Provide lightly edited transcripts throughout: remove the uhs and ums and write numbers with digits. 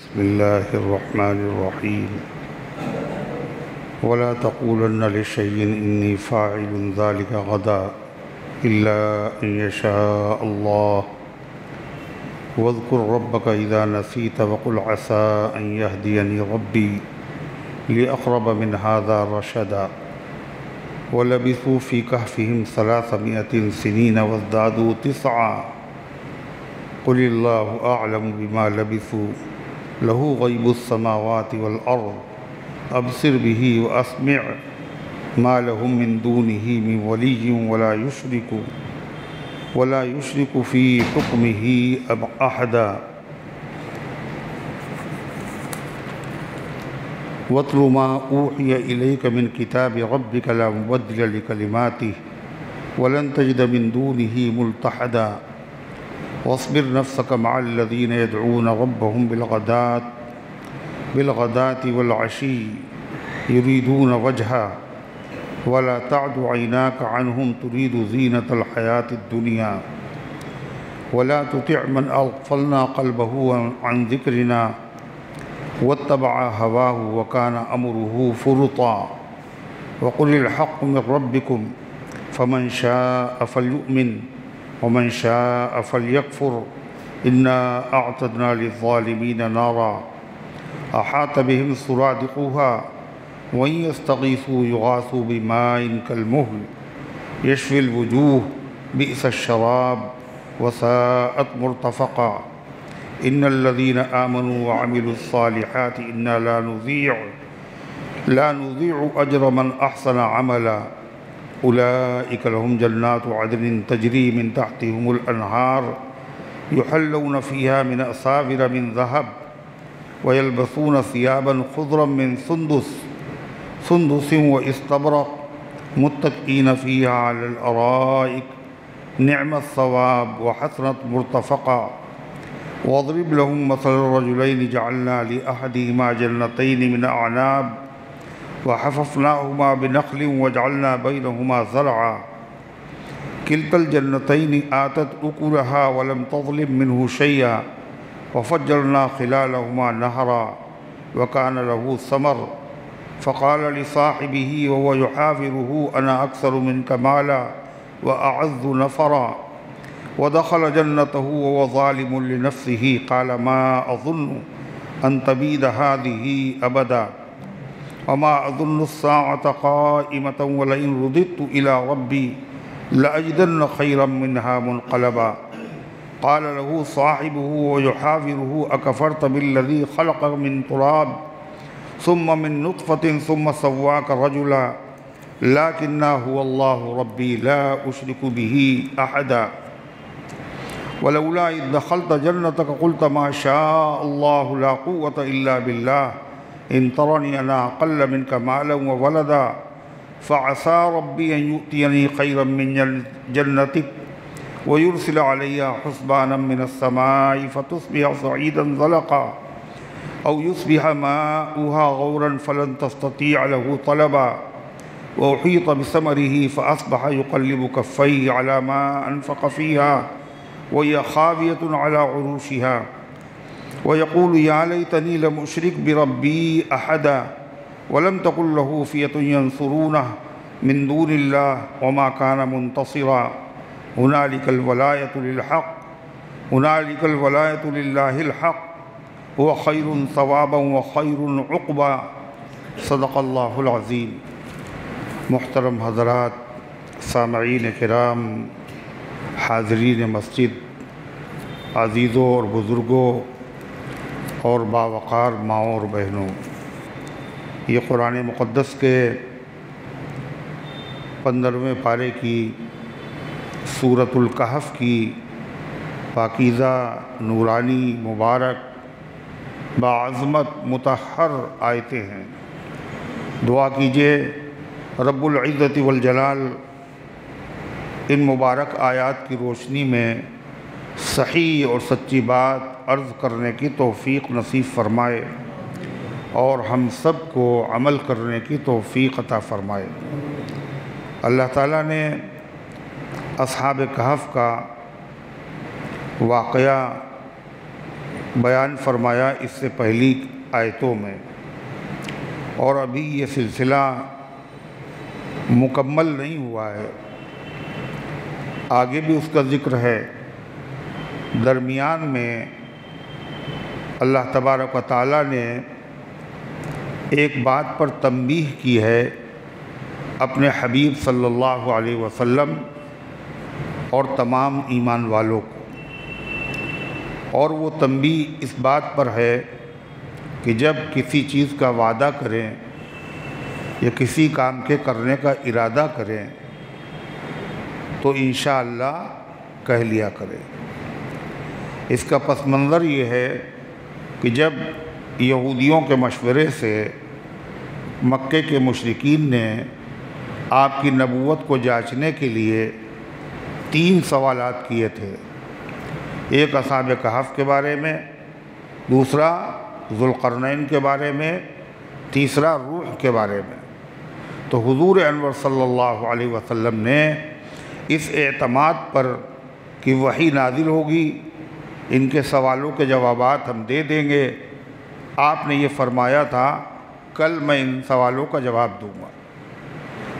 بسم الله الرحمن الرحيم ولا تقولن لشيء إني فاعل ذلك غدا إلا أن يشاء الله واذكر ربك إذا نسيت وقل عسى أن يهديني ربي لأقرب من هذا رشدا ولبثوا في كهفهم 300 سنين وازدادوا 9 قل الله أعلم بما لبثوا له غيب السماوات والأرض أبصر به وأسمع ما لهم من دونه من ولي ولا يشرك في حكمه أحدا واتل ما أوحي إليك من كتاب ربك لا مبدل لكلماته ولن تجد من دونه ملتحدا واصبر نفسك مع الذين يدعون ربهم بالغداة والعشي يريدون وجهه ولا تعد عيناك عنهم تريد زينة الحياة الدنيا ولا تطع من أغفلنا قلبه عن ذكرنا واتبع هواه وكان أمره فرطا وقل الحق من ربكم فمن شاء فليؤمن ومن شاء فليكفر إنا أعتدنا للظالمين نارا أحاط بهم سرادقها وإن يستغيثوا يغاثوا بماء كالمهل يشفي الوجوه بئس الشراب وساءت مرتفقا إن الذين آمنوا وعملوا الصالحات إنا لا نضيع أجر من أحسن عملا أولئك لهم جنات عدن تجري من تحتهم الأنهار يحلون فيها من أساور من ذهب ويلبسون ثيابا خضرا من سندس واستبرق متكئين فيها على الأرائك نعم الثواب وحسنت مرتفقا واضرب لهم مثل الرجلين جعلنا لأحدهما جنتين من أعناب وحففناهما بنخل وجعلنا بينهما زرعا كلتا الجنتين آتت أكلها ولم تظلم منه شيئا وفجرنا خلالهما نهرا وكان له ثمر فقال لصاحبه وهو يحاوره أنا أكثر منك مالا وأعز نفرا ودخل جنته وهو ظالم لنفسه قال ما أظن أن تبيد هذه أبدا وما أظن الساعة قائمة ولئن رددت إلى ربي لأجدن خيرا منها منقلبا قال له صاحبه ويحاوره أكفرت بالذي خلقك من تراب ثم من نطفة ثم سواك رجلا لكن هو الله ربي لا أشرك به أحدا ولولا إذ دخلت جنتك قلت ما شاء الله لا قوة إلا بالله إن ترني أنا أقل منك مالا وولدا فعسى ربي أن يؤتيني خيرا من جنتك ويرسل عليها حسبانا من السماء فتصبح صعيدا زلقا أو يصبح ماؤها غورا فلن تستطيع له طلبا وأحيط بثمره فأصبح يقلب كفيه على ما أنفق فيها وهي خاوية على عروشها ويقول يا ليتني لم أشرك بربي أحدا ولم تكن له فئة ينصرونه من دون الله وما كان منتصرا هنالك الولاية لله الحق هو خير ثوابا وخير عقبا صدق اللہ العظیم. محترم حضرات، سامعین کرام، حاضرین مسجد، عزیزوں اور بزرگوں اور باوقار ماؤں اور بہنوں، یہ قرآن مقدس کے 15ویں پارے کی سورۃ الکہف کی پاکیزہ، نورانی، مبارک، باعظمت، مطہر آیتیں ہیں. دعا کیجئے رب العزت والجلال ان مبارک آیات کی روشنی میں صحیح اور سچی بات عرض کرنے کی توفیق نصیب فرمائے اور ہم سب کو عمل کرنے کی توفیق عطا فرمائے. اللہ تعالیٰ نے اصحاب کہف کا واقعہ بیان فرمایا اس سے پہلی آیتوں میں، اور ابھی یہ سلسلہ مکمل نہیں ہوا ہے، آگے بھی اس کا ذکر ہے۔ درمیان میں اللہ تبارک و تعالیٰ نے ایک بات پر تنبیہ کی ہے اپنے حبیب صلی اللہ علیہ وسلم اور تمام ایمان والوں کو، اور وہ تنبیہ اس بات پر ہے کہ جب کسی چیز کا وعدہ کریں یا کسی کام کے کرنے کا ارادہ کریں تو انشاءاللہ کہہ لیا کریں۔ اس کا پس منظر یہ ہے کہ جب یہودیوں کے مشورے سے مکے کے مشرکین نے آپ کی نبوت کو جانچنے کے لیے 3 سوالات کیے تھے، ایک اصحاب کہف کے بارے میں، دوسرا ذوالقرنین کے بارے میں، تیسرا روح کے بارے میں، تو حضور انور صلی اللہ علیہ وسلم نے اس اعتماد پر کہ وحی نازل ہوگی، ان کے سوالوں کے جوابات ہم دے دیں گے، آپ نے یہ فرمایا تھا کل میں ان سوالوں کا جواب دوں گا،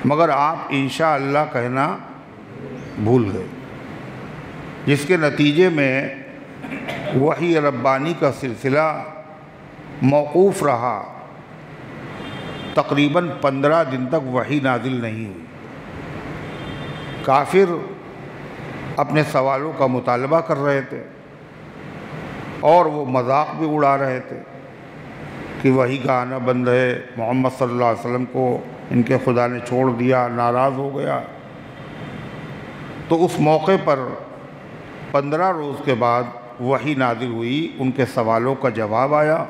مگر آپ انشاءاللہ کہنا بھول گئے، جس کے نتیجے میں وحی ربانی کا سلسلہ موقوف رہا، تقریباً 15 دن تک وحی نازل نہیں ہوئی۔ کافر اپنے سوالوں کا مطالبہ کر رہے تھے اور وہ مذاق بھی اڑا رہے تھے کہ وحی کا آنا بند ہے، محمد صلی اللہ علیہ وسلم کو ان کے خدا نے چھوڑ دیا، ناراض ہو گیا۔ تو اس موقع پر 15 روز کے بعد وحی نازل ہوئی، ان کے سوالوں کا جواب آیا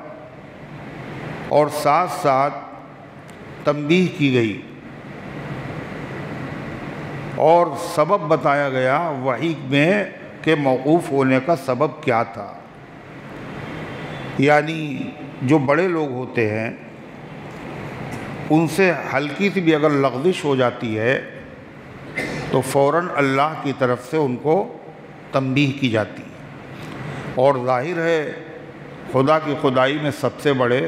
اور ساتھ ساتھ تنبیہ کی گئی اور سبب بتایا گیا وحی میں کہ موقوف ہونے کا سبب کیا تھا۔ یعنی جو بڑے لوگ ہوتے ہیں ان سے ہلکی سی بھی اگر لغزش ہو جاتی ہے تو فوراً اللہ کی طرف سے ان کو تنبیہ کی جاتی ہے، اور ظاہر ہے خدا کی خدائی میں سب سے بڑے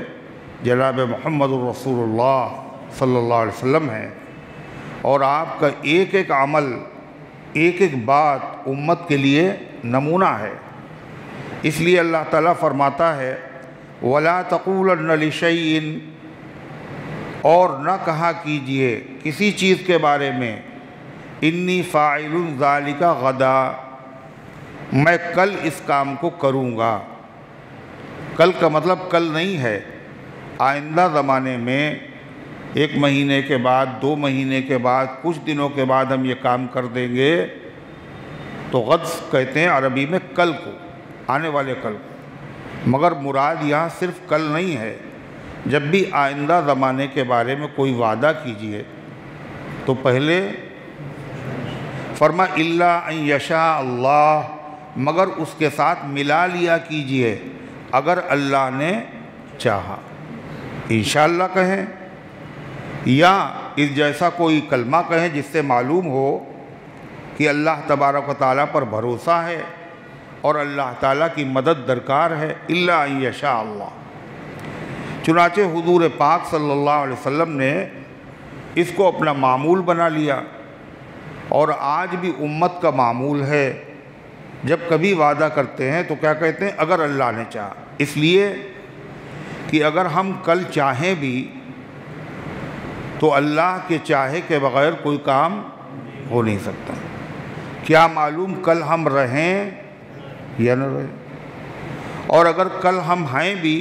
جناب محمد الرسول اللہ صلی اللہ علیہ وسلم ہیں، اور آپ کا ایک ایک عمل، ایک ایک بات امت کے لیے نمونہ ہے۔ اس لیے اللہ تعالیٰ فرماتا ہے وَلَا تَقُولَنَّ لِشَيْءٍ، اور نہ کہا کیجئے کسی چیز کے بارے میں انی فاعل ذالک غدا، میں کل اس کام کو کروں گا۔ کل کا مطلب کل نہیں ہے، آئندہ زمانے میں 1 مہینے کے بعد، 2 مہینے کے بعد، کچھ دنوں کے بعد ہم یہ کام کر دیں گے، تو غد کہتے ہیں عربی میں کل کو، آنے والے کل کو، مگر مراد یہاں صرف کل نہیں ہے۔ جب بھی آئندہ زمانے کے بارے میں کوئی وعدہ کیجئے تو پہلے فرما الا ان یشاء اللہ، مگر اس کے ساتھ ملا لیا کیجئے اگر اللہ نے چاہا، انشاءاللہ کہیں یا اس جیسا کوئی کلمہ کہیں جس سے معلوم ہو کہ اللہ تبارک و تعالیٰ پر بھروسہ ہے اور اللہ تعالیٰ کی مدد درکار ہے، الا ان یشاء اللہ۔ چنانچہ حضور پاک صلی اللہ علیہ وسلم نے اس کو اپنا معمول بنا لیا، اور آج بھی امت کا معمول ہے، جب کبھی وعدہ کرتے ہیں تو کیا کہتے ہیں؟ اگر اللہ نے چاہا، اس لیے کہ اگر ہم کل چاہیں بھی تو اللہ کے چاہے کے بغیر کوئی کام ہو نہیں سکتا۔ کیا معلوم کل ہم رہیں یا نہ رہیں، اور اگر کل ہم ہیں بھی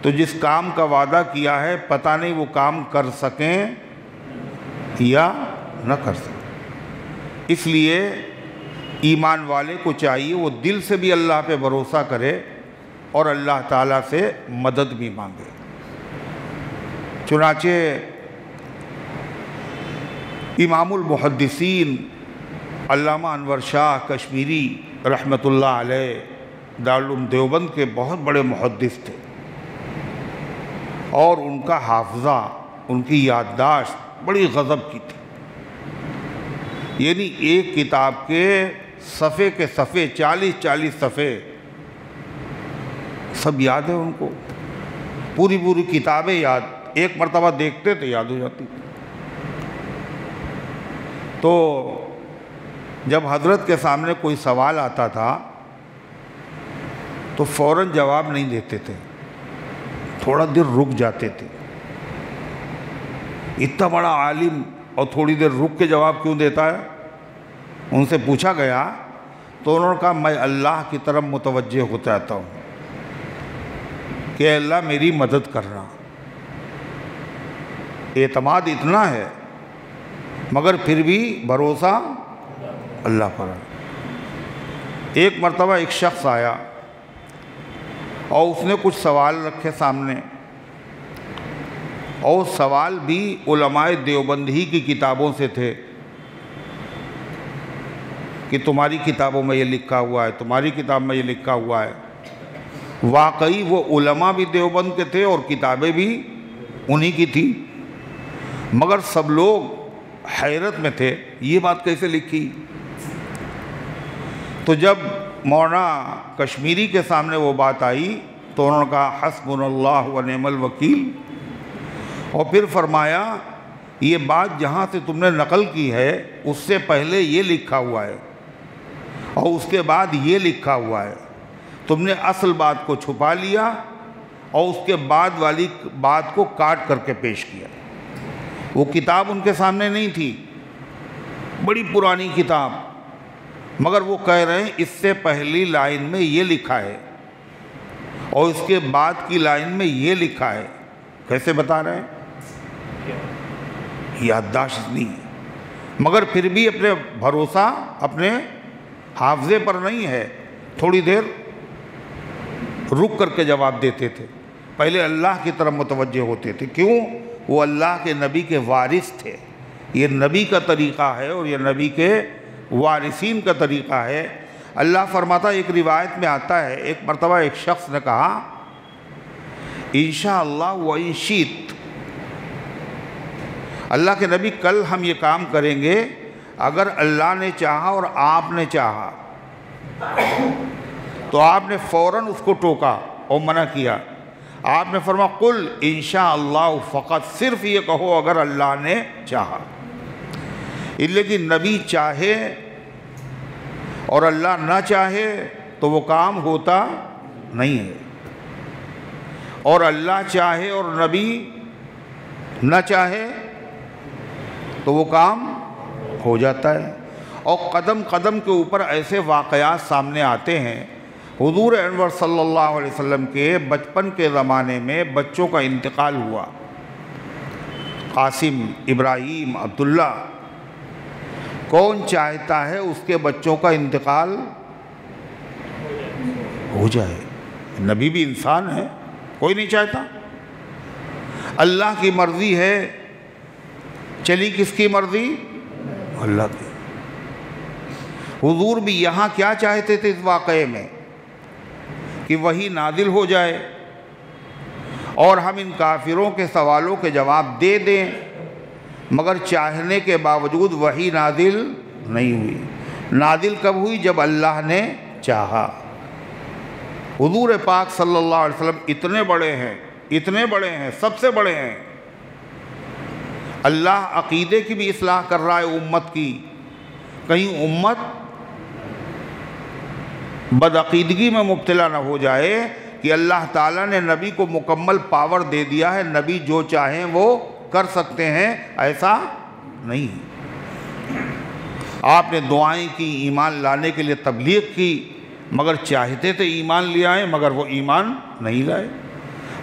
تو جس کام کا وعدہ کیا ہے پتہ نہیں وہ کام کر سکیں یا نہ کر سکیں۔ اس لیے ایمان والے کو چاہیے وہ دل سے بھی اللہ پہ بھروسہ کرے اور اللہ تعالیٰ سے مدد بھی مانگے۔ چنانچہ امام المحدثین علامہ انور شاہ کشمیری رحمۃ اللہ علیہ دارالعلوم دیوبند کے بہت بڑے محدث تھے، اور ان کا حافظہ، ان کی یادداشت بڑی غضب کی تھی۔ یعنی ایک کتاب کے صفحے کے صفحے 40 صفحے سب یاد ہے ان کو، پوری پوری کتابیں یاد، ایک مرتبہ دیکھتے تو یاد ہو جاتی۔ تو جب حضرت کے سامنے کوئی سوال آتا تھا تو فوراً جواب نہیں دیتے تھے، تھوڑا دیر رک جاتے تھے۔ اتنا بڑا عالم اور تھوڑی دیر رک کے جواب کیوں دیتا ہے؟ ان سے پوچھا گیا تو انہوں نے کہا میں اللہ کی طرف متوجہ ہو جاتا ہوں کہ اللہ میری مدد کرنا۔ اعتماد اتنا ہے مگر پھر بھی بھروسہ اللہ پر ہے۔ ایک مرتبہ ایک شخص آیا اور اس نے کچھ سوال رکھے سامنے، اور سوال بھی علماء دیوبند ہی کی کتابوں سے تھے کہ تمہاری کتابوں میں یہ لکھا ہوا ہے، تمہاری کتاب میں یہ لکھا ہوا ہے۔ واقعی وہ علماء بھی دیوبند کے تھے اور کتابیں بھی انہی کی تھی، مگر سب لوگ حیرت میں تھے یہ بات کیسے لکھی۔ تو جب مولانا کشمیری کے سامنے وہ بات آئی تو انہوں نے کہا حسبنا اللہ و نعم الوکیل، اور پھر فرمایا یہ بات جہاں سے تم نے نقل کی ہے اس سے پہلے یہ لکھا ہوا ہے اور اس کے بعد یہ لکھا ہوا ہے، تم نے اصل بات کو چھپا لیا اور اس کے بعد والی بات کو کاٹ کر کے پیش کیا۔ وہ کتاب ان کے سامنے نہیں تھی، بڑی پرانی کتاب، مگر وہ کہہ رہے ہیں اس سے پہلی لائن میں یہ لکھا ہے اور اس کے بعد کی لائن میں یہ لکھا ہے۔ کیسے بتا رہے ہیں؟ یادداشت نہیں ہے، مگر پھر بھی اپنے بھروسہ اپنے حافظے پر نہیں ہے، تھوڑی دیر رک کر کے جواب دیتے تھے، پہلے اللہ کی طرف متوجہ ہوتے تھے۔ کیوں؟ وہ اللہ کے نبی کے وارث تھے، یہ نبی کا طریقہ ہے اور یہ نبی کے وارثین کا طریقہ ہے۔ اللہ فرماتا، ایک روایت میں آتا ہے ایک مرتبہ ایک شخص نے کہا انشاءاللہ وَإِن شِئْتَ، اللہ کے نبی کل ہم یہ کام کریں گے اگر اللہ نے چاہا اور آپ نے چاہا۔ تو آپ نے فوراً اس کو ٹوکا اور منع کیا، آپ نے فرمایا قل انشاءاللہ فقط، صرف یہ کہو اگر اللہ نے چاہا۔ لیکن نبی چاہے اور اللہ نہ چاہے تو وہ کام ہوتا نہیں ہے، اور اللہ چاہے اور نبی نہ چاہے تو وہ کام ہو جاتا ہے۔ اور قدم قدم کے اوپر ایسے واقعات سامنے آتے ہیں۔ حضور انور صلی اللہ علیہ وسلم کے بچپن کے زمانے میں بچوں کا انتقال ہوا، قاسم، ابراہیم، عبداللہ۔ کون چاہتا ہے اس کے بچوں کا انتقال ہو جائے؟ نبی بھی انسان ہے، کوئی نہیں چاہتا۔ اللہ کی مرضی ہے، چلی کس کی مرضی؟ اللہ کی۔ حضور بھی یہاں کیا چاہتے تھے اس واقعے میں؟ کہ وحی نازل ہو جائے اور ہم ان کافروں کے سوالوں کے جواب دے دیں، مگر چاہنے کے باوجود وحی نازل نہیں ہوئی۔ نازل کب ہوئی؟ جب اللہ نے چاہا۔ حضور پاک صلی اللہ علیہ وسلم اتنے بڑے ہیں، سب سے بڑے ہیں۔ اللہ عقیدے کی بھی اصلاح کر رہا ہے امت کی، کہیں امت بدعقیدگی میں مبتلا نہ ہو جائے کہ اللہ تعالیٰ نے نبی کو مکمل پاور دے دیا ہے، نبی جو چاہیں وہ کر سکتے ہیں، ایسا نہیں۔ آپ نے دعائیں کی، ایمان لانے کے لیے تبلیغ کی، مگر چاہتے تھے ایمان لے آئیں، مگر وہ ایمان نہیں لائے۔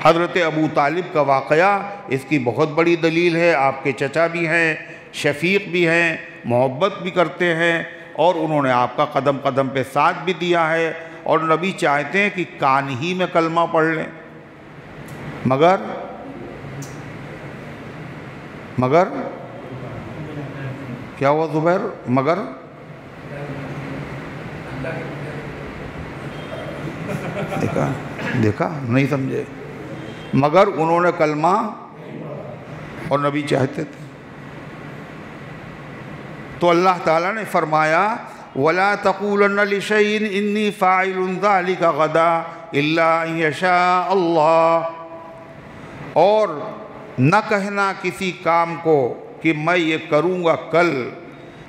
حضرت ابو طالب کا واقعہ اس کی بہت بڑی دلیل ہے۔ آپ کے چچا بھی ہیں، شفیق بھی ہیں، محبت بھی کرتے ہیں، اور انہوں نے آپ کا قدم قدم پہ ساتھ بھی دیا ہے، اور نبی چاہتے ہیں کہ کان ہی میں کلمہ پڑھ لیں، مگر کیا ہوا زبیر؟ مگر دیکھا نہیں سمجھے؟ مگر انہوں نے کلمہ اور نبی چاہتے تھے۔ تو اللہ تعالیٰ نے فرمایا وَلَا تَقُولَنَّ لِشَيْءٍ إِنِّي فَاعِلٌ ذَلِكَ غَدًا إِلَّا أَن يَشَاءَ اللَّهُ، اور نہ کہنا کسی کام کو کہ میں یہ کروں گا کل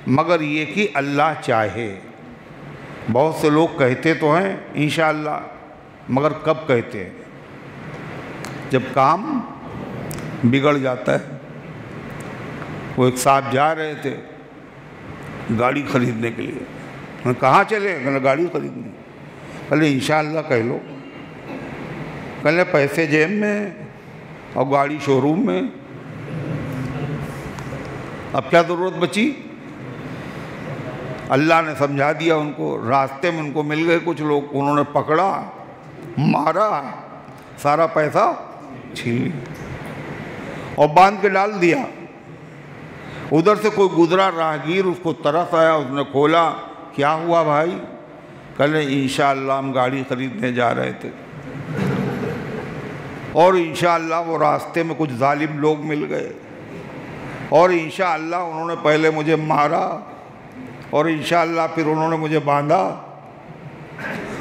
مگر یہ کہ اللہ چاہے۔ بہت سے لوگ کہتے تو ہیں انشاءاللہ، مگر کب کہتے ہیں؟ جب کام بگڑ جاتا ہے۔ وہ ایک صاحب جا رہے تھے گاڑی خریدنے کے لیے، کہاں چلے؟ گاڑی خریدنے۔ کہلے انشاءاللہ کہہ لو۔ کہلے پیسے جیب میں اور گاڑی شو روم میں، اب کیا ضرورت بچی؟ اللہ نے سمجھا دیا ان کو۔ راستے میں ان کو مل گئے کچھ لوگ، انہوں نے پکڑا، مارا، سارا پیسہ چھین لیا اور باندھ کے ڈال دیا۔ ادھر سے کوئی گزرا راہگیر، اس کو ترس آیا، اس نے کھولا، کیا ہوا بھائی؟ کہلے انشاءاللہ ہم گاڑی خریدنے جا رہے تھے اور انشاءاللہ وہ راستے میں کچھ ظالم لوگ مل گئے اور انشاءاللہ انہوں نے پہلے مجھے مارا اور انشاءاللہ پھر انہوں نے مجھے باندھا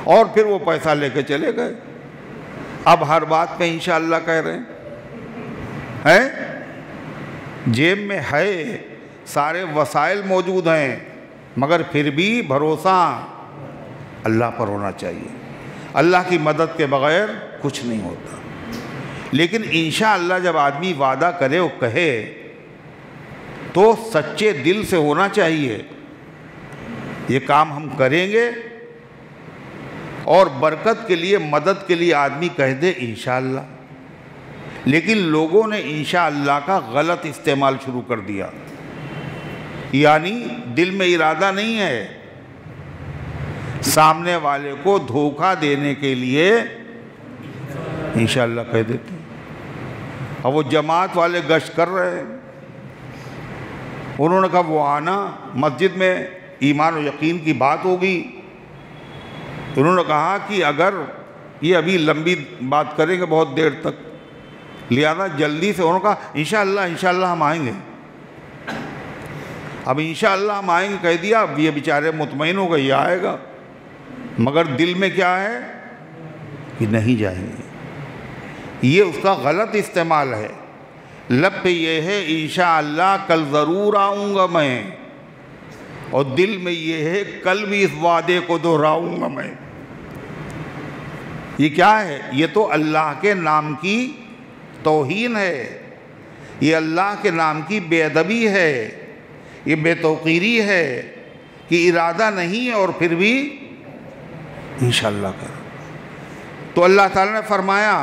اور پھر وہ پیسہ لے کے چلے گئے۔ اب ہر بات پہ انشاءاللہ کہہ رہے ہیں، جیب میں ہے، سارے وسائل موجود ہیں، مگر پھر بھی بھروسہ اللہ پر ہونا چاہیے۔ اللہ کی مدد کے بغیر کچھ نہیں ہوتا۔ لیکن انشاءاللہ جب آدمی وعدہ کرے اور کہے تو سچے دل سے ہونا چاہیے، یہ کام ہم کریں گے، اور برکت کے لیے، مدد کے لیے آدمی کہہ دے انشاءاللہ۔ لیکن لوگوں نے انشاءاللہ کا غلط استعمال شروع کر دیا، یعنی دل میں ارادہ نہیں ہے، سامنے والے کو دھوکہ دینے کے لیے انشاءاللہ کہہ دیتے ہیں۔ اب وہ جماعت والے گشت کر رہے ہیں، انہوں نے کہا وہ آنا، مسجد میں ایمان و یقین کی بات ہوگی۔ انہوں نے کہا کہ اگر یہ ابھی لمبی بات کریں گے بہت دیر تک، لہذا جلدی سے، انہوں نے کہا انشاءاللہ ہم آئیں گے۔ اب انشاءاللہ ہم آئیں گے کہہ دیا، اب یہ بیچارے مطمئن ہو گئے یہ آئے گا، مگر دل میں کیا ہے کہ نہیں جائیں گے۔ یہ اس کا غلط استعمال ہے۔ لب پہ یہ ہے انشاءاللہ کل ضرور آؤں گا میں، اور دل میں یہ ہے کل بھی اس وعدے کو دہراؤں گا میں۔ یہ کیا ہے؟ یہ تو اللہ کے نام کی توہین ہے، یہ اللہ کے نام کی بے ادبی ہے، یہ بے توقیری ہے کہ ارادہ نہیں ہے اور پھر بھی انشاءاللہ کر۔ تو اللہ تعالیٰ نے فرمایا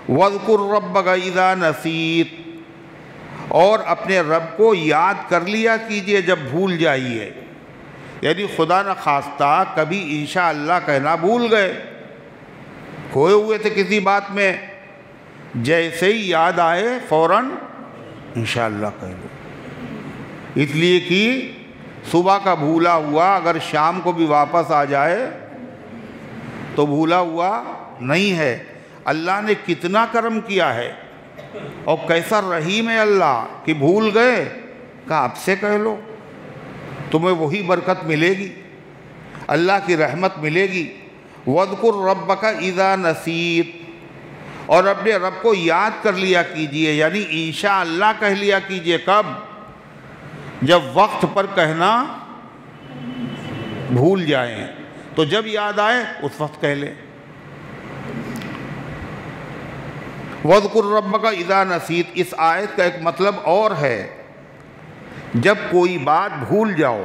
وَاذْكُرْ رَبَّكَ إِذَا نَسِيتَ، اور اپنے رب کو یاد کر لیا کیجئے جب بھول جائیے، یعنی خدا نہ خواستہ کبھی انشاءاللہ کہنا بھول گئے، کھوئے ہوئے تھے کسی بات میں، جیسے ہی یاد آئے فوراً انشاءاللہ کہہ لو۔ اس لیے کہ صبح کا بھولا ہوا اگر شام کو بھی واپس آ جائے تو بھولا ہوا نہیں ہے۔ اللہ نے کتنا کرم کیا ہے اور کیسا رحیم ہے اللہ کہ بھول گئے، کہا اب سے کہہ لو، تمہیں وہی برکت ملے گی، اللہ کی رحمت ملے گی۔ وَاذْكُرْ رَبَّكَ إِذَا نَسِيتَ، اور اپنے رب کو یاد کر لیا کیجئے، یعنی انشاءاللہ کہہ لیا کیجئے۔ کب؟ جب وقت پر کہنا بھول جائیں، تو جب یاد آئے اس وقت کہہ لیں۔ وَاذْكُرْ رَبَّكَ إِذَا نَسِيتَ، اس آیت کا ایک مطلب اور ہے، جب کوئی بات بھول جاؤ،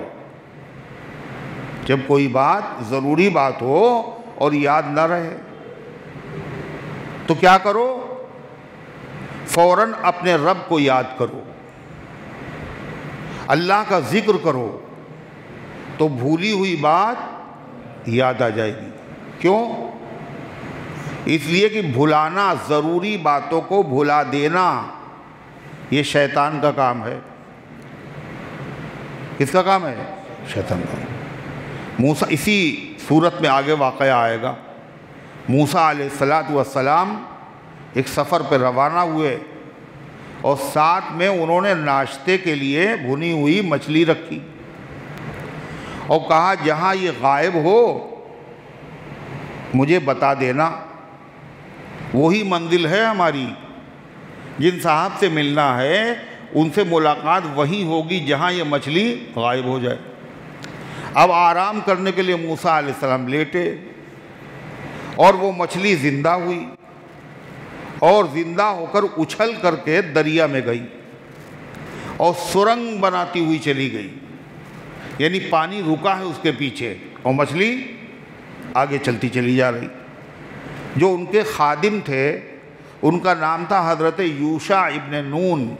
جب کوئی بات ضروری بات ہو اور یاد نہ رہے تو کیا کرو؟ فوراً اپنے رب کو یاد کرو، اللہ کا ذکر کرو، تو بھولی ہوئی بات یاد آ جائے گی۔ کیوں؟ اس لیے کہ بھلانا، ضروری باتوں کو بھلا دینا، یہ شیطان کا کام ہے۔ کس کا کام ہے؟ شیطان کا۔ موسیٰ، اسی صورت میں آگے واقعہ آئے گا، موسیٰ علیہ السلام ایک سفر پہ روانہ ہوئے اور ساتھ میں انہوں نے ناشتے کے لیے بھنی ہوئی مچھلی رکھی، اور کہا جہاں یہ غائب ہو مجھے بتا دینا، وہی منزل ہے ہماری، جن صاحب سے ملنا ہے ان سے ملاقات وہی ہوگی جہاں یہ مچھلی غائب ہو جائے۔ اب آرام کرنے کے لیے موسیٰ علیہ السلام لیٹے اور وہ مچھلی زندہ ہوئی اور زندہ ہو کر اچھل کر کے دریا میں گئی اور سرنگ بناتی ہوئی چلی گئی، یعنی پانی رکا ہے اس کے پیچھے اور مچھلی آگے چلتی چلی جا رہی۔ جو ان کے خادم تھے ان کا نام تھا حضرت یوشع ابن نون،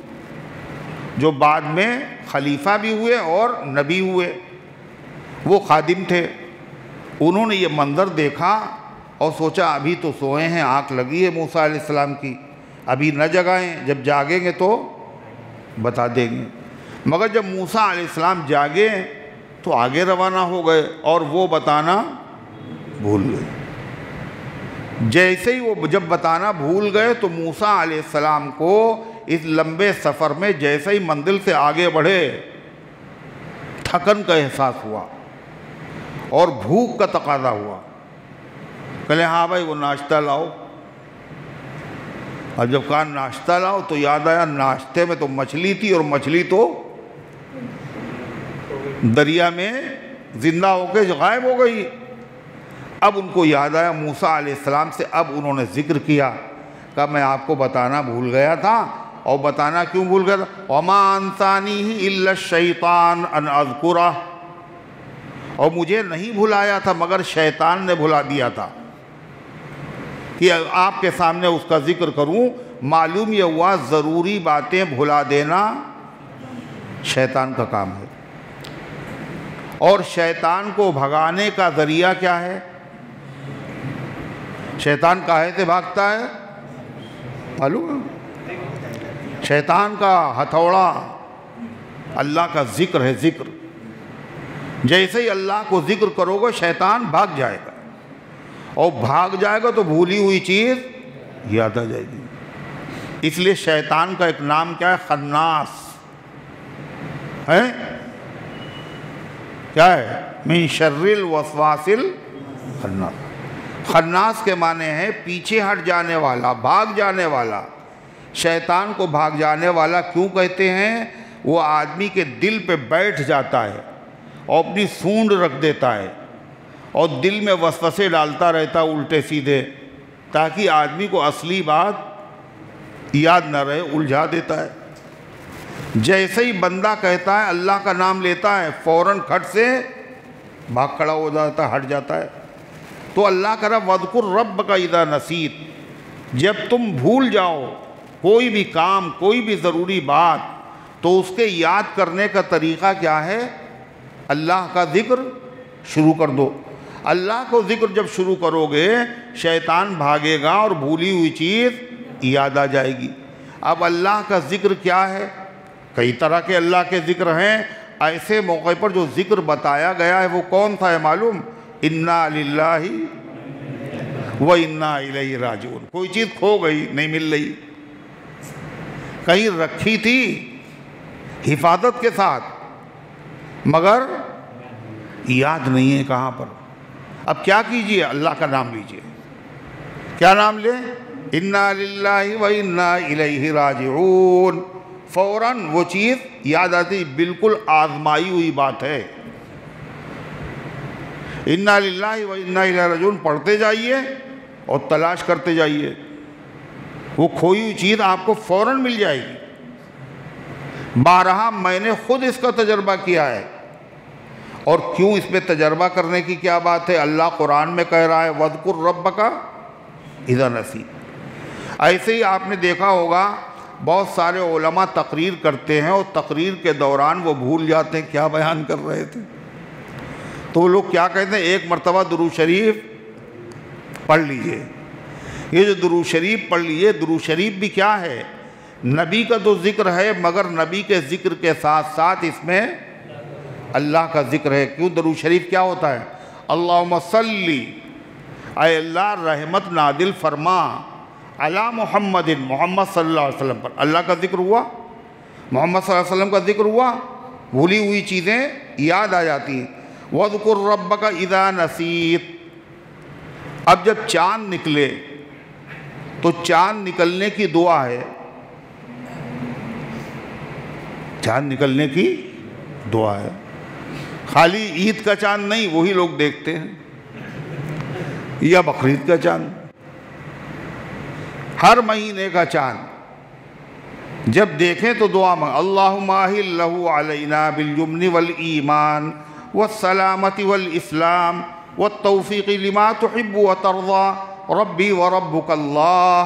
جو بعد میں خلیفہ بھی ہوئے اور نبی ہوئے، وہ خادم تھے۔ انہوں نے یہ منظر دیکھا اور سوچا ابھی تو سوئے ہیں، آنکھ لگی ہے موسیٰ علیہ السلام کی، ابھی نہ جگائیں، جب جاگیں گے تو بتا دیں گے۔ مگر جب موسیٰ علیہ السلام جاگے تو آگے روانہ ہو گئے اور وہ بتانا بھول گئے۔ جیسے ہی وہ جب بتانا بھول گئے تو موسیٰ علیہ السلام کو اس لمبے سفر میں جیسے ہی منزل سے آگے بڑھے تھکن کا احساس ہوا اور بھوک کا تقاضا ہوا۔ کہلے ہاں بھائی وہ ناشتہ لاؤ۔ اور جب کہا ناشتہ لاؤ تو یاد آیا ناشتے میں تو مچھلی تھی اور مچھلی تو دریا میں زندہ ہو کے غائب ہو گئی۔ اب ان کو یاد آیا موسیٰ علیہ السلام سے، اب انہوں نے ذکر کیا کہ میں آپ کو بتانا بھول گیا تھا، اور بتانا کیوں بھول گیا تھا؟ وَمَا أَنسَانِيهِ إِلَّا الشَّيْطَانُ أَنْ أَذْكُرَهُ، اور مجھے نہیں بھلایا تھا مگر شیطان نے بھلا دیا تھا کہ آپ کے سامنے اس کا ذکر کروں۔ معلوم یہ ہوا ضروری باتیں بھلا دینا شیطان کا کام ہے، اور شیطان کو بھگانے کا ذریعہ کیا ہے؟ شیطان کاہے سے بھاگتا ہے معلوم ہے؟ شیطان کا ہتھوڑا اللہ کا ذکر ہے، ذکر۔ جیسے ہی اللہ کو ذکر کرو گے شیطان بھاگ جائے گا، اور بھاگ جائے گا تو بھولی ہوئی چیز یاد آ جائے گی۔ اس لیے شیطان کا ایک نام کیا ہے؟ خناس ہے۔ کیا ہے؟ من شر الوسواس الخناس۔ خناس کے معنی ہے پیچھے ہٹ جانے والا، بھاگ جانے والا۔ شیطان کو بھاگ جانے والا کیوں کہتے ہیں؟ وہ آدمی کے دل پہ بیٹھ جاتا ہے اور اپنی سونڈ رکھ دیتا ہے اور دل میں وسوسے ڈالتا رہتا الٹے سیدھے، تاکہ آدمی کو اصلی بات یاد نہ رہے، الجھا دیتا ہے۔ جیسے ہی بندہ کہتا ہے اللہ کا نام لیتا ہے فوراً کھٹ سے بھاگ کھڑا ہو جاتا ہے، ہٹ جاتا ہے۔ تو اللہ کا رب وَاذْكُرْ رَبَّكَ اِذَا نَسِيتَ، جب تم بھول جاؤ کوئی بھی کام، کوئی بھی ضروری بات، تو اس کے یاد کرنے کا طریقہ کیا ہے؟ اللہ کا ذکر شروع کر دو۔ اللہ کو ذکر جب شروع کرو گے شیطان بھاگے گا اور بھولی ہوئی چیز یاد آ جائے گی۔ اب اللہ کا ذکر کیا ہے؟ کئی طرح کے اللہ کے ذکر ہیں۔ ایسے موقع پر جو ذکر بتایا گیا ہے وہ کون تھا ہے معلوم؟ اِنَّا لِلَّهِ وَإِنَّا إِلَيْهِ رَاجِعُونَ۔ کوئی چیز کھو گئی، نہیں مل رہی، کہیں رکھی تھی حفاظت کے ساتھ مگر یاد نہیں ہے کہاں پر۔ اب کیا کیجئے؟ اللہ کا نام لیجئے۔ کیا نام لیں؟ اِنَّا لِلَّهِ وَإِنَّا إِلَيْهِ رَاجِعُونَ۔ فوراً وہ چیز یاد آتی، بالکل آزمائی ہوئی بات ہے۔ اِنَّا لِلَّهِ وَإِنَّا إِلَيْهِ رَاجِعُونَ پڑھتے جائیے اور تلاش کرتے جائیے، وہ کھوئی ہوئی چیز آپ کو فوراً مل جائے گی۔ بارہا میں نے خود اس کا تجربہ کیا ہے۔ اور کیوں اس میں تجربہ کرنے کی کیا بات ہے؟ اللہ قرآن میں کہہ رہا ہے وَاذْكُرْ رَبَّكَ اِذَا نَسِيتَ۔ ایسے ہی آپ نے دیکھا ہوگا بہت سارے علماء تقریر کرتے ہیں اور تقریر کے دوران وہ بھول جاتے ہیں کیا بیان کر رہے تھے، تو وہ لوگ کیا کہتے ہیں؟ ایک مرتبہ درود شریف پڑھ لیجئے۔ یہ جو درود شریف پڑھ لیجئے، درود شریف بھی کیا ہے؟ نبی کا تو ذکر ہے، مگر نبی کے ذکر کے ساتھ ساتھ اس میں اللہ کا ذکر ہے۔ کیوں؟ درود شریف کیا ہوتا ہے؟ اللہم صلی، اے اللہ رحمت نادل فرما، علی محمد، محمد صلی اللہ علیہ وسلم پر۔ اللہ کا ذکر ہوا، محمد صلی اللہ علیہ وسلم کا ذکر ہوا، بھولی ہوئی چیزیں یاد آ جاتی ہیں۔ وَاذْكُرْ رَبَّكَ إِذَا نَسِيتَ۔ اب جب چاند نکلے تو چاند نکلنے کی دعا ہے، چاند نکلنے کی دعا ہے، خالی عید کا چاند نہیں، وہی لوگ دیکھتے ہیں، یا بقرعید کا چاند، ہر مہینے کا چاند جب دیکھیں تو دعا مانگ، اللہم اہل لہ علینا بالجمن والایمان والسلامت والاسلام والتوفیق لما تحب وترضى ربی وربک اللہ۔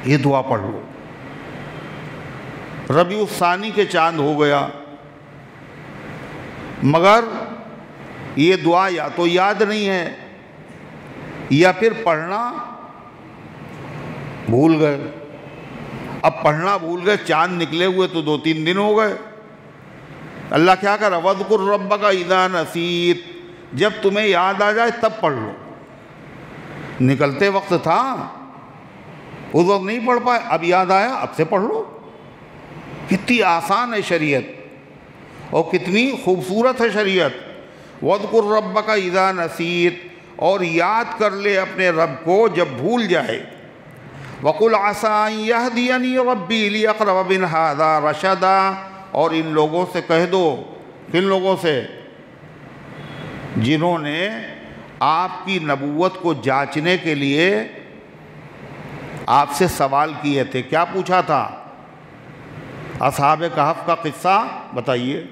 یہ دعا پڑھ لو۔ ربیع الثانی کے چاند ہو گیا، مگر یہ دعا یا تو یاد نہیں ہے یا پھر پڑھنا بھول گئے۔ اب پڑھنا بھول گئے، چاند نکلے ہوئے تو 2-3 دن ہو گئے۔ اللہ کیا کہہ رہا؟ وَاذْكُرْ رَبَّكَ إِذَا نَسِيتَ، جب تمہیں یاد آ جائے تب پڑھ لو۔ نکلتے وقت تھا، اس وقت نہیں پڑھ پائے، اب یاد آیا، اب سے پڑھ لو۔ کتنی آسان ہے شریعت اور کتنی خوبصورت ہے شریعت۔ وَاذْكُرْ رَبَّكَ إِذَا نَسِيتَ، اور یاد کر لے اپنے رب کو جب بھول جائے۔ وَقُلْ عَسَىٰ أَن يَهْدِيَنِي رَبِّي لِأَقْرَبَ مِنْ هَٰذَا رَشَدًا، اور ان لوگوں سے کہہ دو، کن لوگوں سے؟ جنہوں نے آپ کی نبوت کو جانچنے کے لیے آپ سے سوال کیے تھے۔ کیا پوچھا تھا؟ اصحاب کہف کا قصہ بتائیے،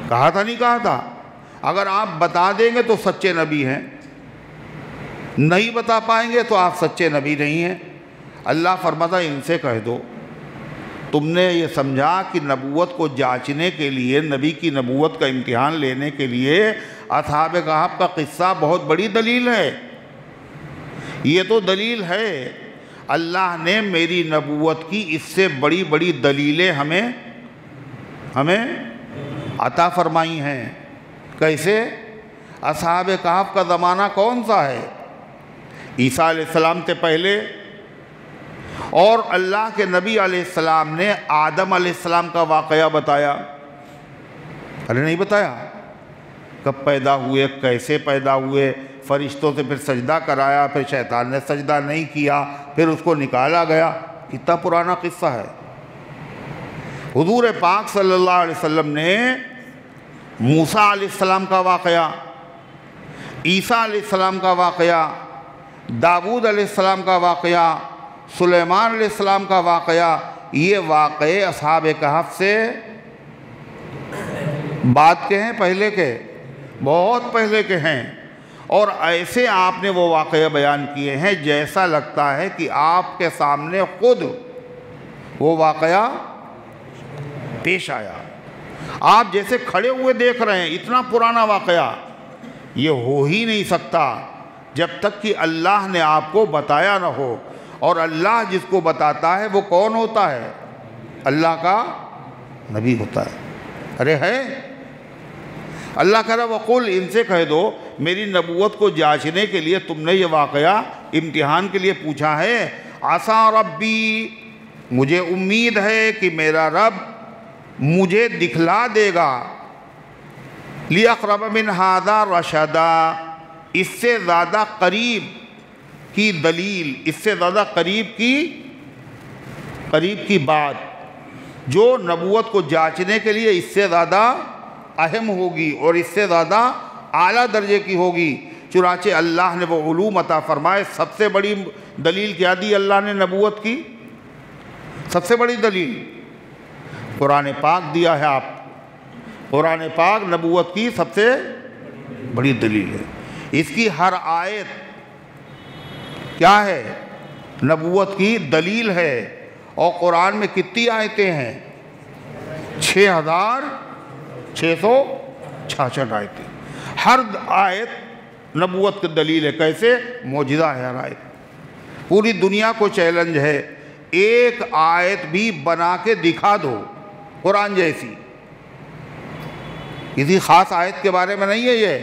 کہا تھا نہیں کہا تھا؟ اگر آپ بتا دیں گے تو سچے نبی ہیں، نہیں بتا پائیں گے تو آپ سچے نبی نہیں ہیں۔ اللہ فرماتا ان سے کہہ دو، تم نے یہ سمجھا کہ نبوت کو جانچنے کے لیے، نبی کی نبوت کا امتحان لینے کے لیے اصحاب کہف کا قصہ بہت بڑی دلیل ہے؟ یہ تو دلیل ہے، اللہ نے میری نبوت کی اس سے بڑی بڑی دلیلیں ہمیں عطا فرمائی ہیں۔ کیسے؟ اصحاب کہف کا زمانہ کون سا ہے؟ عیسیٰ علیہ السلام سے پہلے، اور اللہ کے نبی علیہ السلام نے آدم علیہ السلام کا واقعہ بتایا، ارے نہیں بتایا؟ کب پیدا ہوئے، کیسے پیدا ہوئے، فرشتوں سے پھر سجدہ کرایا، پھر شیطان نے سجدہ نہیں کیا، پھر اس کو نکالا گیا۔ کتنا پرانا قصہ ہے۔ حضور پاک صلی اللہ علیہ وسلم نے موسیٰ علیہ السلام کا واقعہ، عیسیٰ علیہ السلام کا واقعہ، داؤد علیہ السلام کا واقعہ، سلیمان علیہ السلام کا واقعہ، یہ واقعے اصحاب کہف سے بعد کے ہیں، پہلے کے؟ بہت پہلے کے ہیں۔ اور ایسے آپ نے وہ واقعے بیان کیے ہیں جیسا لگتا ہے کہ آپ کے سامنے خود وہ واقعہ پیش آیا، آپ جیسے کھڑے ہوئے دیکھ رہے ہیں۔ اتنا پرانا واقعہ یہ ہو ہی نہیں سکتا جب تک کہ اللہ نے آپ کو بتایا نہ ہو، اور اللہ جس کو بتاتا ہے وہ کون ہوتا ہے؟ اللہ کا نبی ہوتا ہے۔ ارے ہے، اللہ کہہ رہا وقل، ان سے کہہ دو میری نبوت کو جانچنے کے لیے تم نے یہ واقعہ امتحان کے لیے پوچھا ہے، عسیٰ ربی، مجھے امید ہے کہ میرا رب مجھے دکھلا دے گا، لِأَقْرَبَ مِنْ هَٰذَا رَشَدًا، اس سے زیادہ قریب کی دلیل، اس سے زیادہ قریب کی بات جو نبوت کو جانچنے کے لیے اس سے زیادہ اہم ہوگی اور اس سے زیادہ اعلیٰ درجے کی ہوگی۔ چنانچہ اللہ نے وہ علوم عطا فرمائے۔ سب سے بڑی دلیل کیا دی اللہ نے نبوت کی؟ سب سے بڑی دلیل قرآن پاک دیا ہے۔ آپ قرآن پاک نبوت کی سب سے بڑی دلیل ہے۔ اس کی ہر آیت کیا ہے؟ نبوت کی دلیل ہے۔ اور قرآن میں کتنی آیتیں ہیں؟ 6666 آیتیں۔ ہر آیت نبوت کی دلیل ہے۔ کیسے؟ معجزہ ہے ہر آیت۔ پوری دنیا کو چیلنج ہے، ایک آیت بھی بنا کے دکھا دو قرآن جیسی۔ کسی خاص آیت کے بارے میں نہیں ہے یہ۔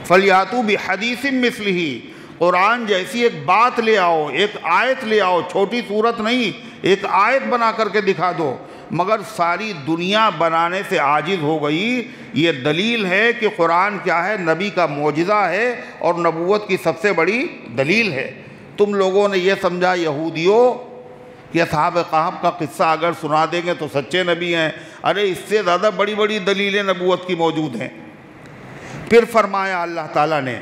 فَلْيَأْتُوا بِحَدِيثٍ مِثْلِهِ، قرآن جیسی ایک بات لے آؤ، ایک آیت لے آؤ، چھوٹی صورت نہیں، ایک آیت بنا کر کے دکھا دو۔ مگر ساری دنیا بنانے سے عاجز ہو گئی۔ یہ دلیل ہے کہ قرآن کیا ہے، نبی کا معجزہ ہے اور نبوت کی سب سے بڑی دلیل ہے۔ تم لوگوں نے یہ سمجھا یہودیوں کہ اصحاب کہف کا قصہ اگر سنا دیں گے تو سچے نبی ہیں، ارے اس سے زیادہ بڑی بڑی دلیلیں نبوت کی موجود ہیں۔ پھر فرمایا اللہ تعالیٰ نے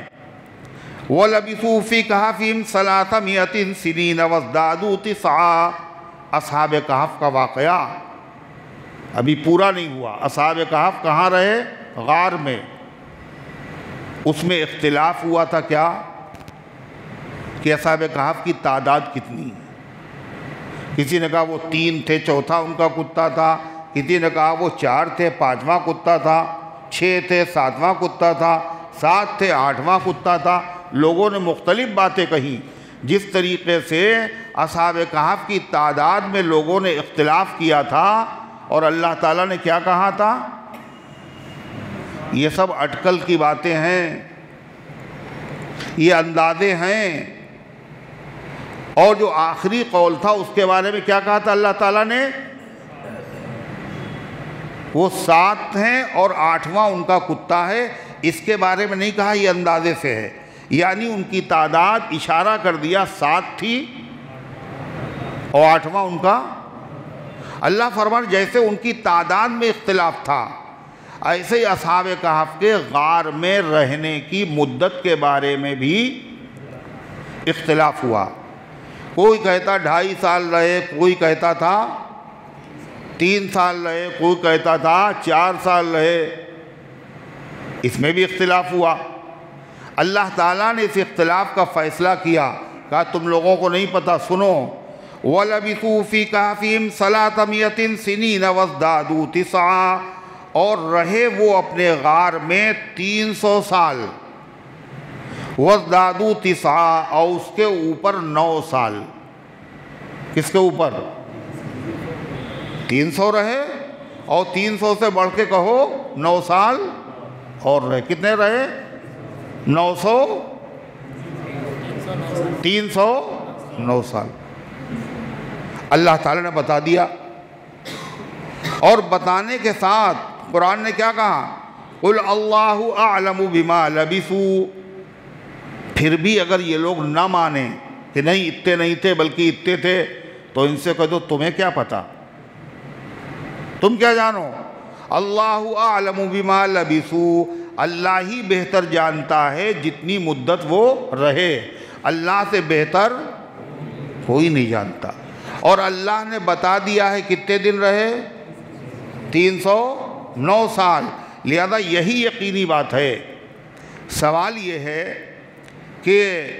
وَلَبِثُوا فِي كَهْفِهِمْ 300 سِنِينَ وَازْدَادُوا تِسْعًا۔ اصحاب کہف کا واقعہ ابھی پورا نہیں ہوا۔ اصحاب کہف کہاں رہے؟ غار میں۔ اس میں اختلاف ہوا تھا کیا کہ اصحاب کہف کی تعداد کتنی؟ کسی نے کہا وہ 3 تھے، چوتھا ان کا کتا تھا، کسی نے کہا وہ 4 تھے، 5واں کتا تھا، 6 تھے، 7واں کتا تھا، 7 تھے، 8واں کتا تھا۔ لوگوں نے مختلف باتیں کہیں۔ جس طریقے سے اصحاب کہف کی تعداد میں لوگوں نے اختلاف کیا تھا اور اللہ تعالیٰ نے کیا کہا تھا، یہ سب اٹکل کی باتیں ہیں، یہ اندازے ہیں۔ اور جو آخری قول تھا اس کے بارے میں کیا کہا تھا اللہ تعالیٰ نے؟ وہ 7 ہیں اور 8واں ان کا کتا ہے۔ اس کے بارے میں نہیں کہا یہ اندازے سے ہے، یعنی ان کی تعداد اشارہ کر دیا 7 تھی اور 8واں ان کا۔ اللہ فرمان جیسے ان کی تعداد میں اختلاف تھا، ایسے ہی اصحاب کہف کے غار میں رہنے کی مدت کے بارے میں بھی اختلاف ہوا۔ کوئی کہتا 2.5 سال رہے، کوئی کہتا تھا 3 سال رہے، کوئی کہتا تھا 4 سال رہے۔ اس میں بھی اختلاف ہوا۔ اللہ تعالیٰ نے اس اختلاف کا فیصلہ کیا، کہا تم لوگوں کو نہیں پتہ، سنو وَلَبِثُوا فِي كَهْفِهِمْ 300 سِنِينَ وَازْدَادُوا تِسْعًا، اور رہے وہ اپنے غار میں 300 سال، وَازْدَادُوا تِسْعًا، اور اس کے اوپر 9 سال۔ کس کے اوپر؟ 300 رہے اور 300 سے بڑھ کے کہو 9 سال اور رہے۔ کتنے رہے؟ 900 309 سال۔ اللہ تعالیٰ نے بتا دیا، اور بتانے کے ساتھ قرآن نے کیا کہا؟ قُلْ اللَّهُ أَعْلَمُ بِمَا لَبِثُوا۔ پھر بھی اگر یہ لوگ نہ مانیں کہ نہیں اتنے نہیں تھے بلکہ اتنے تھے، تو ان سے کہہ دو تمہیں کیا پتا، تم کیا جانو؟ اللہ اعلم بما لبثوا، اللہ ہی بہتر جانتا ہے جتنی مدت وہ رہے، اللہ سے بہتر کوئی نہیں جانتا۔ اور اللہ نے بتا دیا ہے کتنے دن رہے، 309 سال، لہذا یہی یقینی بات ہے۔ سوال یہ ہے کہ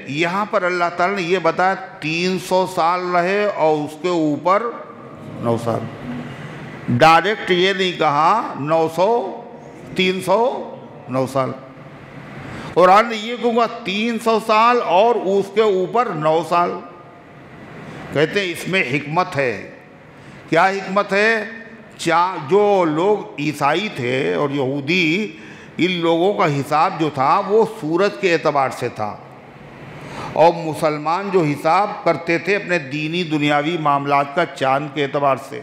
یہاں پر اللہ تعالیٰ نے یہ بتایا 300 سال رہے اور اس کے اوپر 9 سال، ڈائریکٹ یہ نہیں کہا 309 سال۔ قرآن نے یہ کہوں گا 300 سال اور اس کے اوپر 9 سال۔ کہتے ہیں اس میں حکمت ہے۔ کیا حکمت ہے؟ جو لوگ عیسائی تھے اور یہودی، ان لوگوں کا حساب جو تھا وہ سورج کے اعتبار سے تھا، اور مسلمان جو حساب کرتے تھے اپنے دینی دنیاوی معاملات کا چاند کے اعتبار سے۔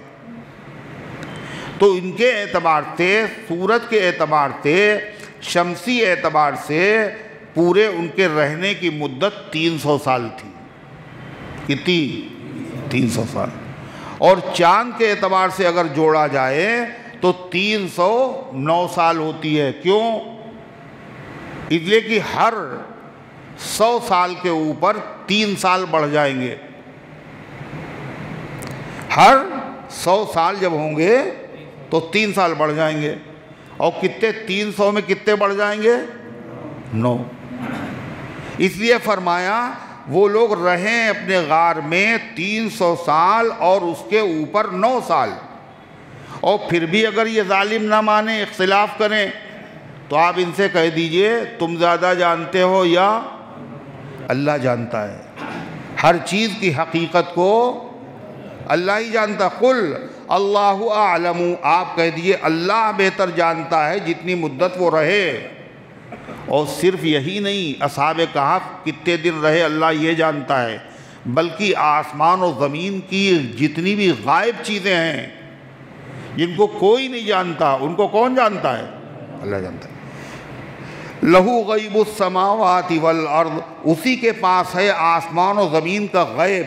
تو ان کے اعتبار سے، سورج کے اعتبار سے، شمسی اعتبار سے پورے ان کے رہنے کی مدت 300 سال تھی۔ کتنی؟ 300 سال۔ اور چاند کے اعتبار سے اگر جوڑا جائے تو 309 سال ہوتی ہے۔ کیوں؟ اس لیے کہ ہر 100 سال کے اوپر 3 سال بڑھ جائیں گے۔ ہر 100 سال جب ہوں گے تو 3 سال بڑھ جائیں گے، اور کتنے 300 میں کتنے بڑھ جائیں گے؟ 9۔ اس لیے فرمایا وہ لوگ رہیں اپنے غار میں 300 سال اور اس کے اوپر 9 سال، اور پھر بھی اگر یہ ظالم نہ مانیں، اختلاف کریں، تو آپ ان سے کہہ دیجئے تم زیادہ جانتے ہو یا اللہ جانتا ہے۔ ہر چیز کی حقیقت کو اللہ ہی جانتا۔ قل اللہ اعلم، آپ کہہ دیجئے اللہ بہتر جانتا ہے جتنی مدت وہ رہے۔ اور صرف یہی نہیں، اصحاب کہف کتنے دن رہے اللہ یہ جانتا ہے، بلکہ آسمان و زمین کی جتنی بھی غائب چیزیں ہیں جن کو کوئی نہیں جانتا ان کو کون جانتا ہے؟ اللہ جانتا ہے۔ لہو غیب السماوات والارض، اسی کے پاس ہے آسمان و زمین کا غیب،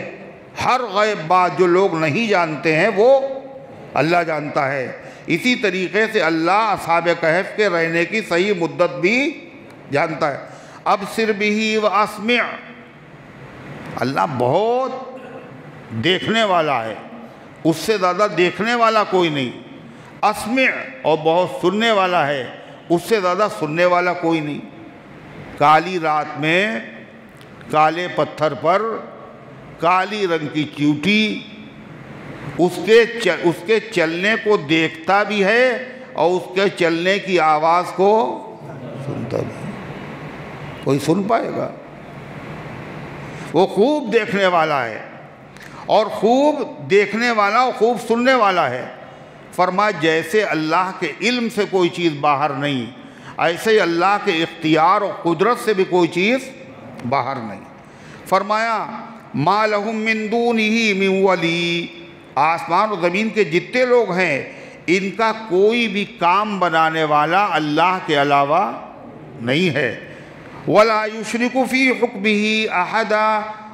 ہر غیب بات جو لوگ نہیں جانتے ہیں وہ اللہ جانتا ہے۔ اسی طریقے سے اللہ اصحاب کہف کے رہنے کی صحیح مدت بھی جانتا ہے۔ ابصر بہ واسمع، اللہ بہت دیکھنے والا ہے، اس سے زیادہ دیکھنے والا کوئی نہیں۔ اسمع، اور بہت سننے والا ہے، اس سے زیادہ سننے والا کوئی نہیں۔ کالی رات میں کالے پتھر پر کالی رنگ کی چیوٹی، اس کے چلنے کو دیکھتا بھی ہے اور اس کے چلنے کی آواز کو سنتا بھی ہے۔ کوئی سن پائے گا؟ وہ خوب دیکھنے والا ہے، اور خوب دیکھنے والا اور خوب سننے والا ہے۔ فرمایا جیسے اللہ کے علم سے کوئی چیز باہر نہیں، ایسے ہی اللہ کے اختیار اور قدرت سے بھی کوئی چیز باہر نہیں۔ فرمایا ما لہم من دونہ من ولی، آسمان و زمین کے جتنے لوگ ہیں ان کا کوئی بھی کام بنانے والا اللہ کے علاوہ نہیں ہے۔ ولا یشرک فی حکمہ احدا،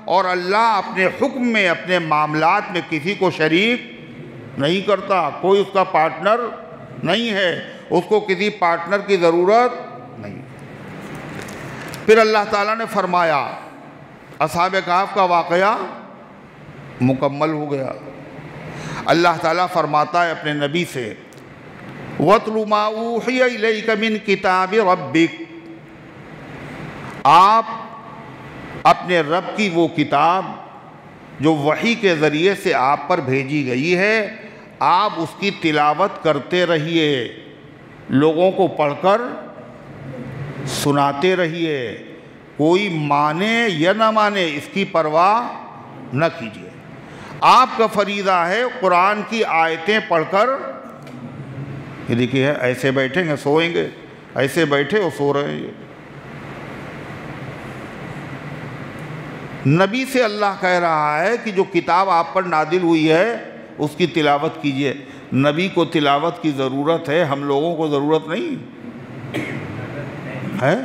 اور اللہ اپنے حکم میں اپنے معاملات میں کسی کو شریک نہیں کرتا، کوئی اس کا پارٹنر نہیں ہے، اس کو کسی پارٹنر کی ضرورت نہیں۔ پھر اللہ تعالیٰ نے فرمایا اصحاب کہف کا واقعہ مکمل ہو گیا۔ اللہ تعالیٰ فرماتا ہے اپنے نبی سے وَاتْلُ مَا أُوحِيَ إِلَيْكَ مِنْ كِتَابِ رَبِّكَ، آپ اپنے رب کی وہ کتاب جو وحی کے ذریعے سے آپ پر بھیجی گئی ہے، آپ اس کی تلاوت کرتے رہیے، لوگوں کو پڑھ کر سناتے رہیے، کوئی مانے یا نہ مانے اس کی پرواہ نہ کیجیے۔ آپ کا فریضہ ہے قرآن کی آیتیں پڑھ کر، یہ دیکھیے ایسے بیٹھیں گے سوئیں گے، ایسے بیٹھے اور سو رہے ہیں۔ نبی سے اللہ کہہ رہا ہے کہ جو کتاب آپ پر نازل ہوئی ہے اس کی تلاوت کیجئے۔ نبی کو تلاوت کی ضرورت ہے، ہم لوگوں کو ضرورت نہیں ہے۔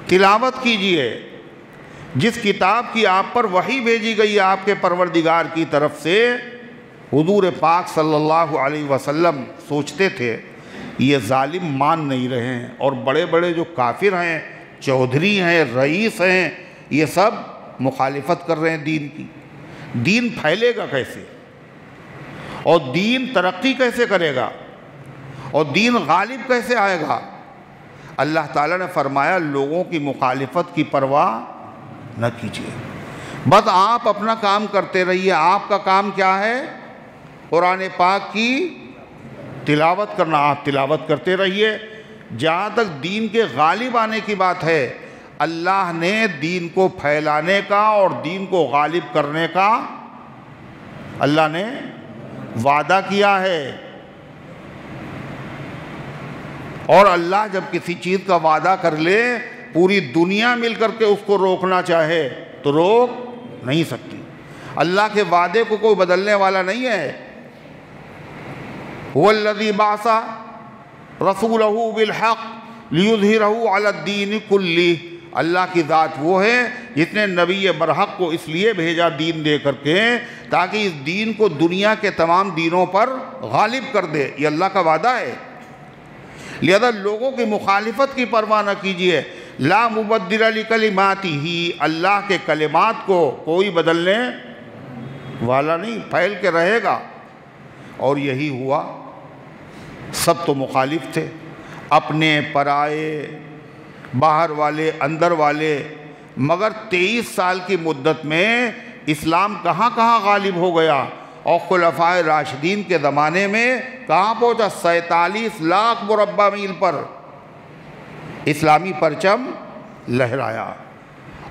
تلاوت کیجئے جس کتاب کی آپ پر وحی بھیجی گئی آپ کے پروردگار کی طرف سے۔ حضور پاک صلی اللہ علیہ وسلم سوچتے تھے یہ ظالم مان نہیں رہے ہیں، اور بڑے بڑے جو کافر ہیں، چودھری ہیں، رئیس ہیں، یہ سب مخالفت کر رہے ہیں دین کی۔ دین پھیلے گا کیسے، اور دین ترقی کیسے کرے گا، اور دین غالب کیسے آئے گا؟ اللہ تعالیٰ نے فرمایا لوگوں کی مخالفت کی پرواہ نہ کیجیے، بس آپ اپنا کام کرتے رہیے۔ آپ کا کام کیا ہے؟ قرآن پاک کی تلاوت کرنا، آپ تلاوت کرتے رہیے۔ جہاں تک دین کے غالب آنے کی بات ہے، اللہ نے دین کو پھیلانے کا اور دین کو غالب کرنے کا اللہ نے وعدہ کیا ہے، اور اللہ جب کسی چیز کا وعدہ کر لے، پوری دنیا مل کر کے اس کو روکنا چاہے تو روک نہیں سکتی۔ اللہ کے وعدے کو کوئی بدلنے والا نہیں ہے۔ هو الذی بعث رسولہ بالحق لیظہرہ علی الدین کلہ، اللہ کی ذات وہ ہے جس نے نبی برحق کو اس لیے بھیجا دین دے کر کے تاکہ اس دین کو دنیا کے تمام دینوں پر غالب کر دے۔ یہ اللہ کا وعدہ ہے۔ لہذا لوگوں کی مخالفت کی پرواہ نہ کیجیے۔ لا مبدل لکلماتہ، اللہ کے کلمات کو کوئی بدلنے والا نہیں، پھیل کے رہے گا۔ اور یہی ہوا، سب تو مخالف تھے، اپنے پرائے، باہر والے اندر والے، مگر 23 سال کی مدت میں اسلام کہاں کہاں غالب ہو گیا، اور خلفائے راشدین کے زمانے میں کہاں پہنچا؟ 47 لاکھ مربع میل پر اسلامی پرچم لہرایا،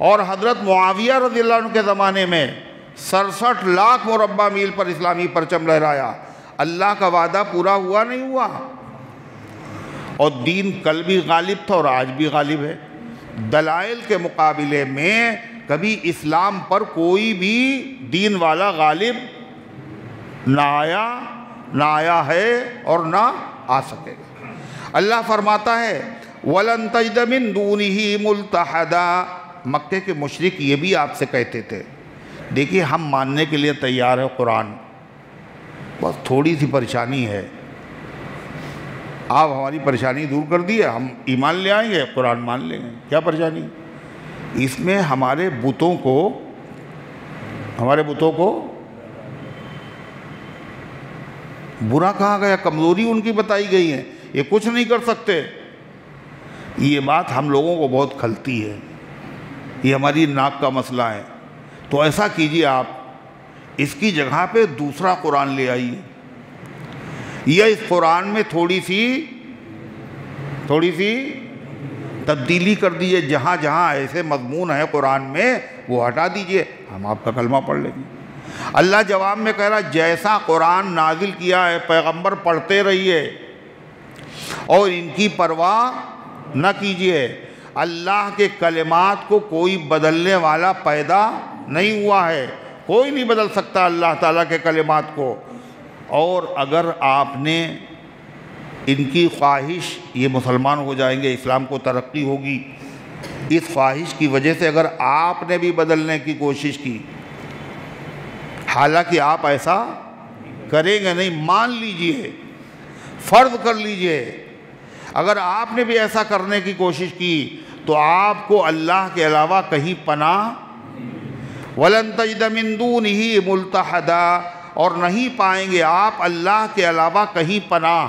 اور حضرت معاویہ رضی اللہ عنہ کے زمانے میں 67 لاکھ مربع میل پر اسلامی پرچم لہرایا۔ اللہ کا وعدہ پورا ہوا نہیں ہوا، اور دین کل بھی غالب تھا اور آج بھی غالب ہے۔ دلائل کے مقابلے میں کبھی اسلام پر کوئی بھی دین والا غالب نہ آیا نہ آیا ہے اور نہ آ سکے گا۔ اللہ فرماتا ہے وَلَن تَجِدَ مِن دُونِهِ مُلْتَحَدًا، مکے کے مشرک یہ بھی آپ سے کہتے تھے، دیکھیے ہم ماننے کے لیے تیار ہے قرآن، بس تھوڑی سی پریشانی ہے، آپ ہماری پریشانی دور کر دیے، ہم ایمان لے آئیں گے، قرآن مان لیں گے، کیا پریشانی؟ اس میں ہمارے بتوں کو برا کہا گیا، کمزوری ان کی بتائی گئی ہے، یہ کچھ نہیں کر سکتے۔ یہ بات ہم لوگوں کو بہت کھلتی ہے، یہ ہماری ناک کا مسئلہ ہے۔ تو ایسا کیجئے، آپ اس کی جگہ پہ دوسرا قرآن لے آئیے، یا اس قرآن میں تھوڑی سی تبدیلی کر دیجئے، جہاں جہاں ایسے مضمون ہے قرآن میں وہ ہٹا دیجئے، ہم آپ کا کلمہ پڑھ لیں گے۔ اللہ جواب میں کہہ رہا جیسا قرآن نازل کیا ہے پیغمبر پڑھتے رہیے اور ان کی پرواہ نہ کیجئے۔ اللہ کے کلمات کو کوئی بدلنے والا پیدا نہیں ہوا ہے، کوئی نہیں بدل سکتا اللہ تعالیٰ کے کلمات کو۔ اور اگر آپ نے ان کی خواہش، یہ مسلمان ہو جائیں گے، اسلام کو ترقی ہوگی، اس خواہش کی وجہ سے اگر آپ نے بھی بدلنے کی کوشش کی، حالانکہ آپ ایسا کریں گے نہیں، مان لیجئے، فرض کر لیجئے، اگر آپ نے بھی ایسا کرنے کی کوشش کی تو آپ کو اللہ کے علاوہ کہیں پناہ وَلَن تَجِدَ مِن دُونِهِ مُلْتَحَدًا، اور نہیں پائیں گے آپ اللہ کے علاوہ کہیں پناہ۔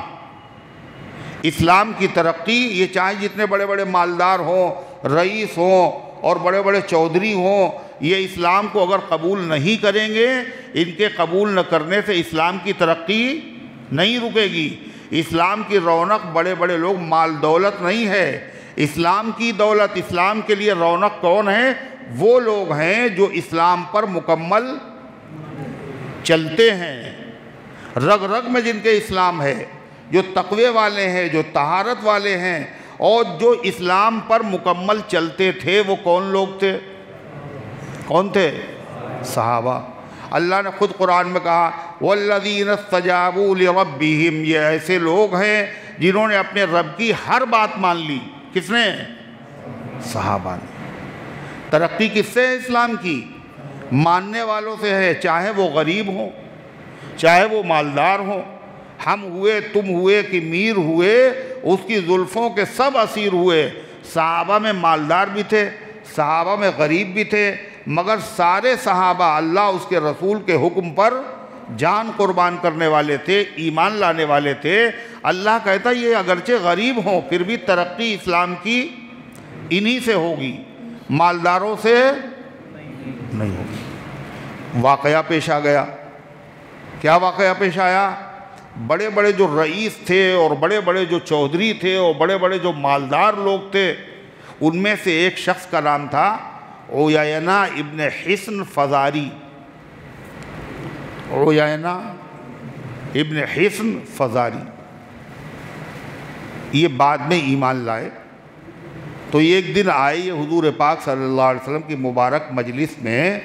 اسلام کی ترقی، یہ چاہے جتنے بڑے بڑے مالدار ہوں، رئیس ہوں اور بڑے بڑے چودھری ہوں، یہ اسلام کو اگر قبول نہیں کریں گے، ان کے قبول نہ کرنے سے اسلام کی ترقی نہیں رکے گی۔ اسلام کی رونق بڑے بڑے لوگ، مال دولت نہیں ہے، اسلام کی دولت، اسلام کے لیے رونق کون ہے؟ وہ لوگ ہیں جو اسلام پر مکمل چلتے ہیں، رگ رگ میں جن کے اسلام ہے، جو تقوی والے ہیں، جو طہارت والے ہیں، اور جو اسلام پر مکمل چلتے تھے۔ وہ کون لوگ تھے؟ کون تھے؟ صحابہ۔ اللہ نے خود قرآن میں کہا وَالَّذِينَ اسْتَجَابُوا لِرَبِّهِمْ، یہ ایسے لوگ ہیں جنہوں نے اپنے رب کی ہر بات مان لی۔ کس نے؟ صحابہ نے۔ ترقی کس سے ہے اسلام کی؟ ماننے والوں سے ہے، چاہے وہ غریب ہوں، چاہے وہ مالدار ہوں۔ ہم ہوئے، تم ہوئے کہ میر ہوئے، اس کی زلفوں کے سب اسیر ہوئے۔ صحابہ میں مالدار بھی تھے، صحابہ میں غریب بھی تھے، مگر سارے صحابہ اللہ اس کے رسول کے حکم پر جان قربان کرنے والے تھے، ایمان لانے والے تھے۔ اللہ کہتا یہ اگرچہ غریب ہوں پھر بھی ترقی اسلام کی انہی سے ہوگی، مالداروں سے نہیں ہوگی۔ واقعہ پیش آ گیا۔ کیا واقعہ پیش آیا؟ بڑے بڑے جو رئیس تھے اور بڑے بڑے جو چودھری تھے اور بڑے بڑے جو مالدار لوگ تھے، ان میں سے ایک شخص کا نام تھا عیینہ ابن حصن فزاری۔ عیینہ ابن حصن فزاری، یہ بعد میں ایمان لائے۔ تو یہ ایک دن آئے یہ حضور پاک صلی اللہ علیہ وسلم کی مبارک مجلس میں،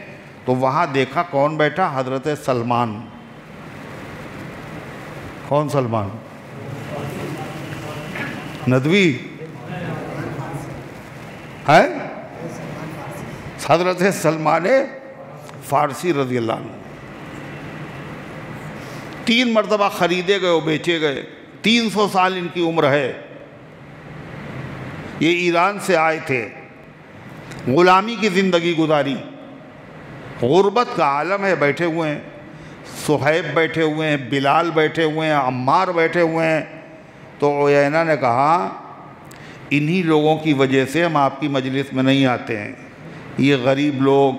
تو وہاں دیکھا کون بیٹھا؟ حضرت سلمان۔ کون سلمان؟ ندوی ہے؟ حضرت سلمان فارسی رضی اللہ عنہ 3 مرتبہ خریدے گئے اور بیچے گئے، 300 سال ان کی عمر ہے۔ یہ ایران سے آئے تھے، غلامی کی زندگی گزاری، غربت کا عالم ہے، بیٹھے ہوئے ہیں، صہیب بیٹھے ہوئے ہیں، بلال بیٹھے ہوئے ہیں، عمار بیٹھے ہوئے ہیں۔ تو عیینہ نے کہا انہی لوگوں کی وجہ سے ہم آپ کی مجلس میں نہیں آتے ہیں، یہ غریب لوگ،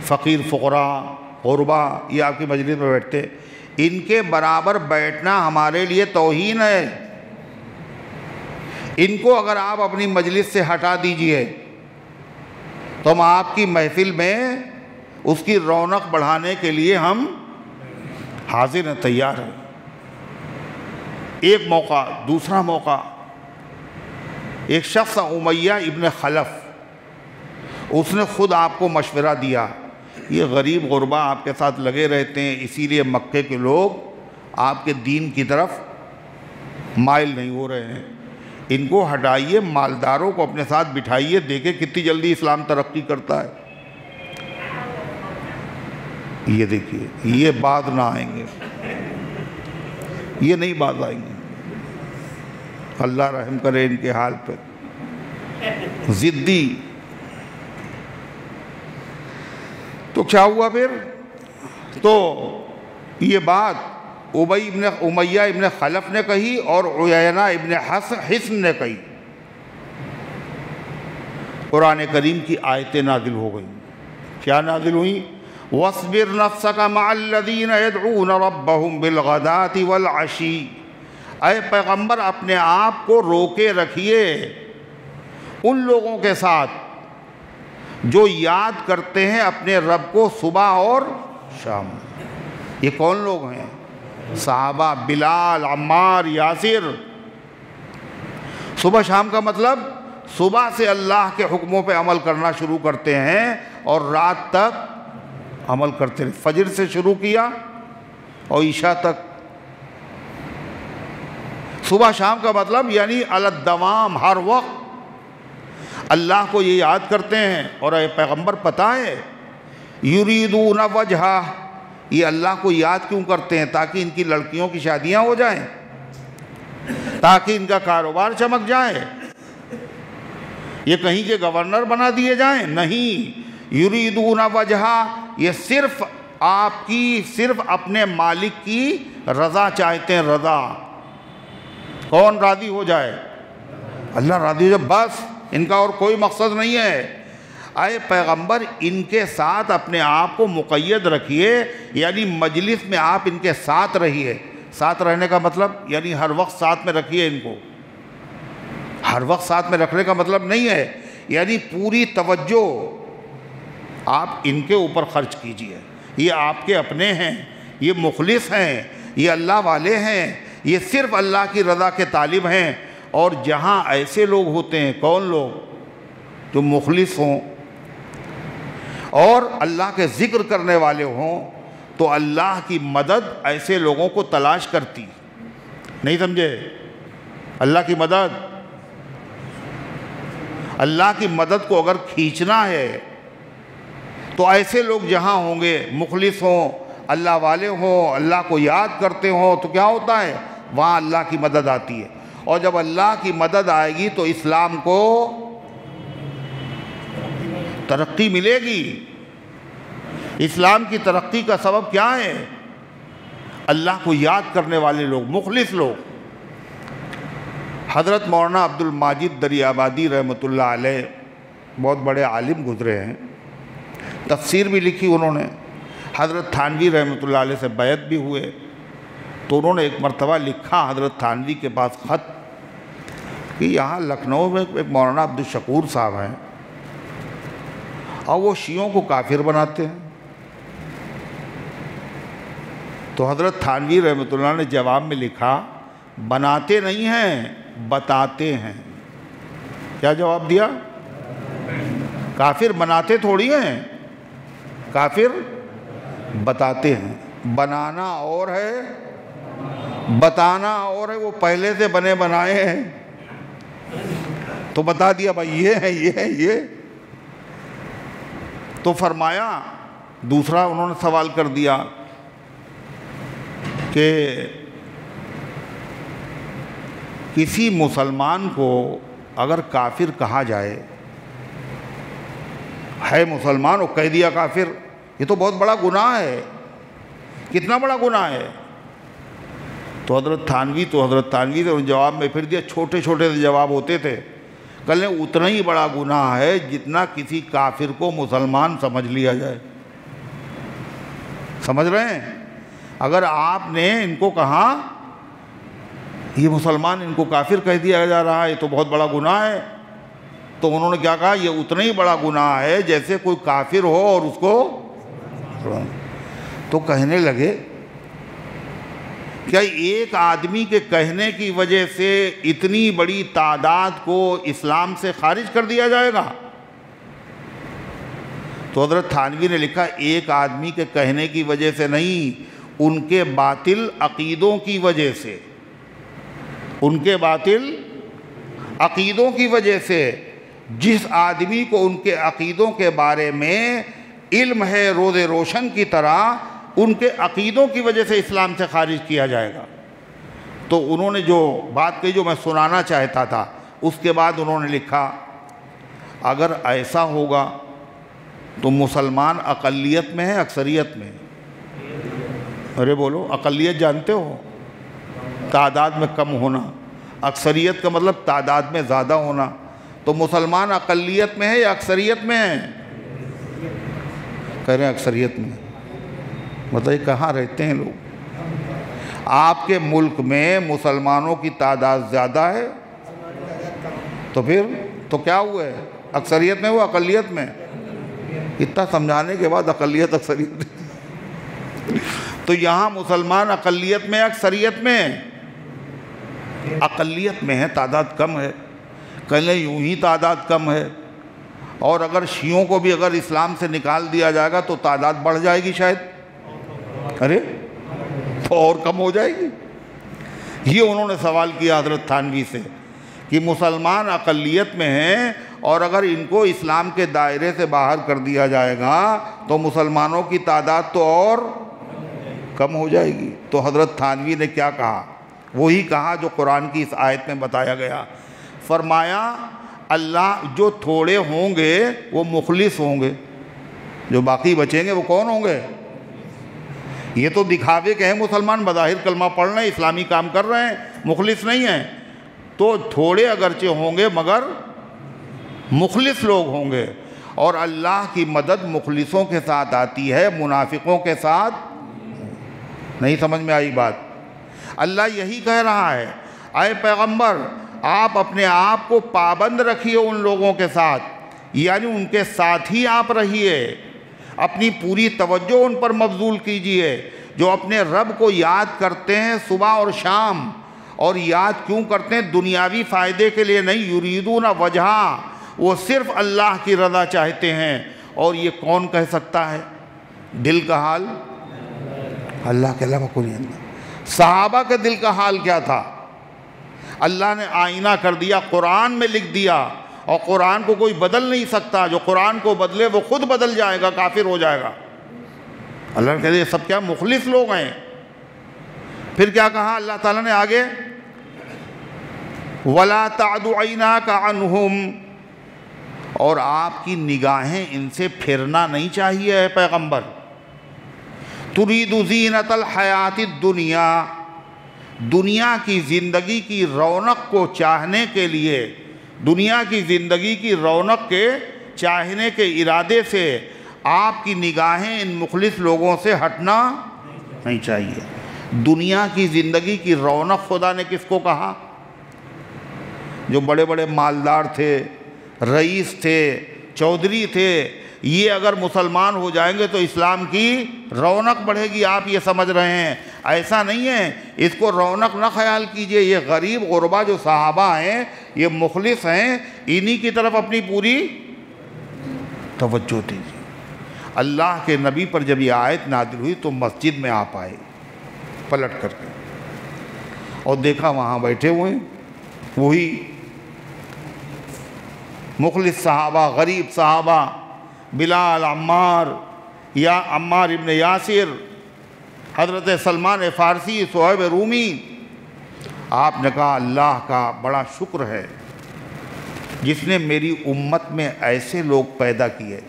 فقیر فقراء، غربا، یہ آپ کی مجلس میں بیٹھتے، ان کے برابر بیٹھنا ہمارے لیے توہین ہے۔ ان کو اگر آپ اپنی مجلس سے ہٹا دیجئے تو ہم آپ کی محفل میں اس کی رونق بڑھانے کے لیے ہم حاضر ہیں، تیار ہیں۔ ایک موقع، دوسرا موقع، ایک شخص امیہ ابن خلف، اس نے خود آپ کو مشورہ دیا، یہ غریب غربا آپ کے ساتھ لگے رہتے ہیں، اسی لیے مکے کے لوگ آپ کے دین کی طرف مائل نہیں ہو رہے ہیں۔ ان کو ہٹائیے، مالداروں کو اپنے ساتھ بٹھائیے، دیکھیں کتنی جلدی اسلام ترقی کرتا ہے۔ یہ دیکھیے، یہ بعد نہ آئیں گے، یہ نہیں بعد آئیں گے۔ اللہ رحم کرے ان کے حال پہ، ضدی۔ تو کیا ہوا پھر؟ تو یہ بات امیہ ابن خلف نے کہی اور عیینہ ابن حصن نے کہی۔ قرآن کریم کی آیتیں نازل ہو گئیں۔ کیا نازل ہوئیں؟ وَاصْبِرْ نَفْسَكَ مَعَ الَّذِينَ يَدْعُونَ رَبَّهُمْ بِالْغَدَاةِ وَالْعَشِيِّ۔ اے پیغمبر اپنے آپ کو روکے رکھیے ان لوگوں کے ساتھ جو یاد کرتے ہیں اپنے رب کو صبح اور شام۔ یہ کون لوگ ہیں؟ صحابہ، بلال، عمار، یاسر۔ صبح شام کا مطلب صبح سے اللہ کے حکموں پہ عمل کرنا شروع کرتے ہیں اور رات تک عمل کرتے ہیں۔ فجر سے شروع کیا اور عشاء تک۔ صبح شام کا مطلب یعنی علی الدوام، ہر وقت اللہ کو یہ یاد کرتے ہیں۔ اور اے پیغمبر پتہ ہے یریدون وجہہ، یہ اللہ کو یاد کیوں کرتے ہیں؟ تاکہ ان کی لڑکیوں کی شادیاں ہو جائیں، تاکہ ان کا کاروبار چمک جائے، یہ کہیں کے گورنر بنا دیے جائیں؟ نہیں، یریدون وجہہ، یہ صرف آپ کی، صرف اپنے مالک کی رضا چاہتے ہیں۔ رضا، کون راضی ہو جائے؟ اللہ راضی ہو جائے، بس ان کا اور کوئی مقصد نہیں ہے۔ اے پیغمبر ان کے ساتھ اپنے آپ کو مقید رکھیے، یعنی مجلس میں آپ ان کے ساتھ رہیے۔ ساتھ رہنے کا مطلب یعنی ہر وقت ساتھ میں رکھیے ان کو۔ ہر وقت ساتھ میں رکھنے کا مطلب نہیں ہے، یعنی پوری توجہ آپ ان کے اوپر خرچ کیجئے۔ یہ آپ کے اپنے ہیں، یہ مخلص ہیں، یہ اللہ والے ہیں، یہ صرف اللہ کی رضا کے طالب ہیں۔ اور جہاں ایسے لوگ ہوتے ہیں، کون لوگ؟ جو مخلص ہوں اور اللہ کے ذکر کرنے والے ہوں، تو اللہ کی مدد ایسے لوگوں کو تلاش کرتی۔ نہیں سمجھے؟ اللہ کی مدد، اللہ کی مدد کو اگر کھینچنا ہے تو ایسے لوگ جہاں ہوں گے، مخلص ہوں، اللہ والے ہوں، اللہ کو یاد کرتے ہوں، تو کیا ہوتا ہے؟ وہاں اللہ کی مدد آتی ہے۔ اور جب اللہ کی مدد آئے گی تو اسلام کو ترقی ملے گی۔ اسلام کی ترقی کا سبب کیا ہے؟ اللہ کو یاد کرنے والے لوگ، مخلص لوگ۔ حضرت مولانا عبد الماجد دریابادی رحمۃ اللہ علیہ بہت بڑے عالم گزرے ہیں، تفسیر بھی لکھی انہوں نے۔ حضرت تھانوی رحمۃ اللہ علیہ سے بیعت بھی ہوئے، تو انہوں نے ایک مرتبہ لکھا حضرت تھانوی کے پاس خط کہ یہاں لکھنؤ میں ایک مولانا عبد الشکور صاحب ہیں اور وہ شیعوں کو کافر بناتے ہیں۔ تو حضرت تھانوی رحمۃ اللہ نے جواب میں لکھا، بناتے نہیں ہیں، بتاتے ہیں۔ کیا جواب دیا؟ کافر بناتے تھوڑی ہیں، کافر بتاتے ہیں۔ بنانا اور ہے، بتانا اور ہے۔ وہ پہلے سے بنے بنائے ہیں تو بتا دیا بھائی یہ ہے، یہ ہے، یہ۔ تو فرمایا، دوسرا انہوں نے سوال کر دیا کہ کسی مسلمان کو اگر کافر کہا جائے، ہے مسلمان اور کہہ دیا کافر، یہ تو بہت بڑا گناہ ہے۔ کتنا بڑا گناہ ہے؟ تو حضرت تھانوی نے جواب میں پھر دیا، چھوٹے چھوٹے سے جواب ہوتے تھے، کل نے اتنا ہی بڑا گناہ ہے جتنا کسی کافر کو مسلمان سمجھ لیا جائے۔ سمجھ رہے ہیں؟ اگر آپ نے ان کو کہا یہ مسلمان، ان کو کافر کہہ دیا جا رہا ہے، یہ تو بہت بڑا گناہ ہے، تو انہوں نے کیا کہا؟ یہ اتنا ہی بڑا گناہ ہے جیسے کوئی کافر ہو اور اس کو۔ تو کہنے لگے کیا ایک آدمی کے کہنے کی وجہ سے اتنی بڑی تعداد کو اسلام سے خارج کر دیا جائے گا؟ تو حضرت تھانوی نے لکھا، ایک آدمی کے کہنے کی وجہ سے نہیں، ان کے باطل عقیدوں کی وجہ سے، ان کے باطل عقیدوں کی وجہ سے، جس آدمی کو ان کے عقیدوں کے بارے میں علم ہے روز روشن کی طرح، ان کے عقیدوں کی وجہ سے اسلام سے خارج کیا جائے گا۔ تو انہوں نے جو بات کہی جو میں سنانا چاہتا تھا، اس کے بعد انہوں نے لکھا اگر ایسا ہوگا تو مسلمان اقلیت میں ہے اکثریت میں؟ ارے بولو، اقلیت جانتے ہو؟ تعداد میں کم ہونا، اکثریت کا مطلب تعداد میں زیادہ ہونا۔ تو مسلمان اقلیت میں ہے یا اکثریت میں ہے؟ کہہ رہے ہیں اکثریت میں۔ بتائیے کہاں رہتے ہیں لوگ؟ آپ کے ملک میں مسلمانوں کی تعداد زیادہ ہے تو پھر تو کیا ہوا ہے؟ اکثریت میں ہوا اقلیت میں؟ اتنا سمجھانے کے بعد اقلیت اکثریت تو یہاں مسلمان اقلیت میں اکثریت میں؟ اقلیت میں ہے، تعداد کم ہے۔ کہنے یوں ہی تعداد کم ہے، اور اگر شیعوں کو بھی اگر اسلام سے نکال دیا جائے گا تو تعداد بڑھ جائے گی شاید، ارے تو اور کم ہو جائے گی۔ یہ انہوں نے سوال کیا حضرت تھانوی سے کہ مسلمان اقلیت میں ہیں اور اگر ان کو اسلام کے دائرے سے باہر کر دیا جائے گا تو مسلمانوں کی تعداد تو اور کم ہو جائے گی۔ تو حضرت تھانوی نے کیا کہا؟ وہی کہا جو قرآن کی اس آیت میں بتایا گیا۔ فرمایا اللہ جو تھوڑے ہوں گے وہ مخلص ہوں گے، جو باقی بچیں گے وہ کون ہوں گے؟ یہ تو دکھاوے کے ہیں مسلمان، بظاہر کلمہ پڑھ رہے ہیں، اسلامی کام کر رہے ہیں، مخلص نہیں ہیں۔ تو تھوڑے اگرچہ ہوں گے مگر مخلص لوگ ہوں گے، اور اللہ کی مدد مخلصوں کے ساتھ آتی ہے، منافقوں کے ساتھ نہیں۔ سمجھ میں آئی بات؟ اللہ یہی کہہ رہا ہے اے پیغمبر آپ اپنے آپ کو پابند رکھیے ان لوگوں کے ساتھ، یعنی ان کے ساتھ ہی آپ رہیے، اپنی پوری توجہ ان پر مبذول کیجئے، جو اپنے رب کو یاد کرتے ہیں صبح اور شام۔ اور یاد کیوں کرتے ہیں؟ دنیاوی فائدے کے لیے نہیں، یریدون وجہہ، وہ صرف اللہ کی رضا چاہتے ہیں۔ اور یہ کون کہہ سکتا ہے دل کا حال؟ اللہ کے علاوہ کوئی نہیں۔ صحابہ کے دل کا حال کیا تھا؟ اللہ نے آئینہ کر دیا، قرآن میں لکھ دیا، اور قرآن کو کوئی بدل نہیں سکتا۔ جو قرآن کو بدلے وہ خود بدل جائے گا، کافر ہو جائے گا۔ اللہ نے کہہ دیا یہ سب کیا مخلص لوگ ہیں۔ پھر کیا کہا اللہ تعالیٰ نے آگے؟ وَلَا تَعْدُ عَيْنَاكَ عَنْهُمْ، اور آپ کی نگاہیں ان سے پھرنا نہیں چاہیے اے پیغمبر۔ تُرِيدُ زِينَةَ الْحَيَاةِ الدُّنْيَا، دنیا کی زندگی کی رونق کو چاہنے کے لیے، دنیا کی زندگی کی رونق کے چاہنے کے ارادے سے آپ کی نگاہیں ان مخلص لوگوں سے ہٹنا نہیں چاہیے۔ دنیا کی زندگی کی رونق خدا نے کس کو کہا؟ جو بڑے بڑے مالدار تھے، رئیس تھے، چودھری تھے، یہ اگر مسلمان ہو جائیں گے تو اسلام کی رونق بڑھے گی، آپ یہ سمجھ رہے ہیں؟ ایسا نہیں ہے، اس کو رونق نہ خیال کیجئے۔ یہ غریب غربا جو صحابہ ہیں، یہ مخلص ہیں، انہی کی طرف اپنی پوری توجہ دیجئے۔ اللہ کے نبی پر جب یہ آیت نازل ہوئی تو مسجد میں آپ آئے پلٹ کر کے، اور دیکھا وہاں بیٹھے ہوئے ہیں وہی مخلص صحابہ، غریب صحابہ، بلال، عمار یا عمار ابن یاسر، حضرت سلمان فارسی، صہیب رومی۔ آپ نے کہا اللہ کا بڑا شکر ہے جس نے میری امت میں ایسے لوگ پیدا کیے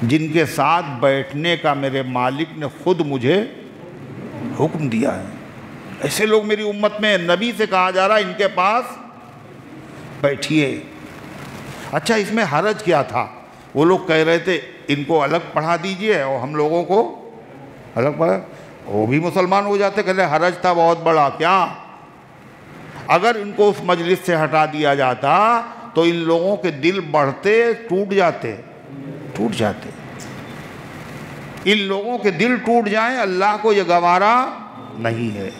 جن کے ساتھ بیٹھنے کا میرے مالک نے خود مجھے حکم دیا ہے۔ ایسے لوگ میری امت میں، نبی سے کہا جا رہا ان کے پاس بیٹھیے۔ اچھا اس میں حرج کیا تھا؟ وہ لوگ کہہ رہے تھے ان کو الگ پڑھا دیجئے اور ہم لوگوں کو الگ پڑھا، وہ بھی مسلمان ہو جاتے۔ کہتے حرج تھا بہت بڑا، کیا؟ اگر ان کو اس مجلس سے ہٹا دیا جاتا تو ان لوگوں کے دل بڑھتے، ٹوٹ جاتے۔ ان لوگوں کے دل ٹوٹ جائیں، اللہ کو یہ گوارا نہیں ہے۔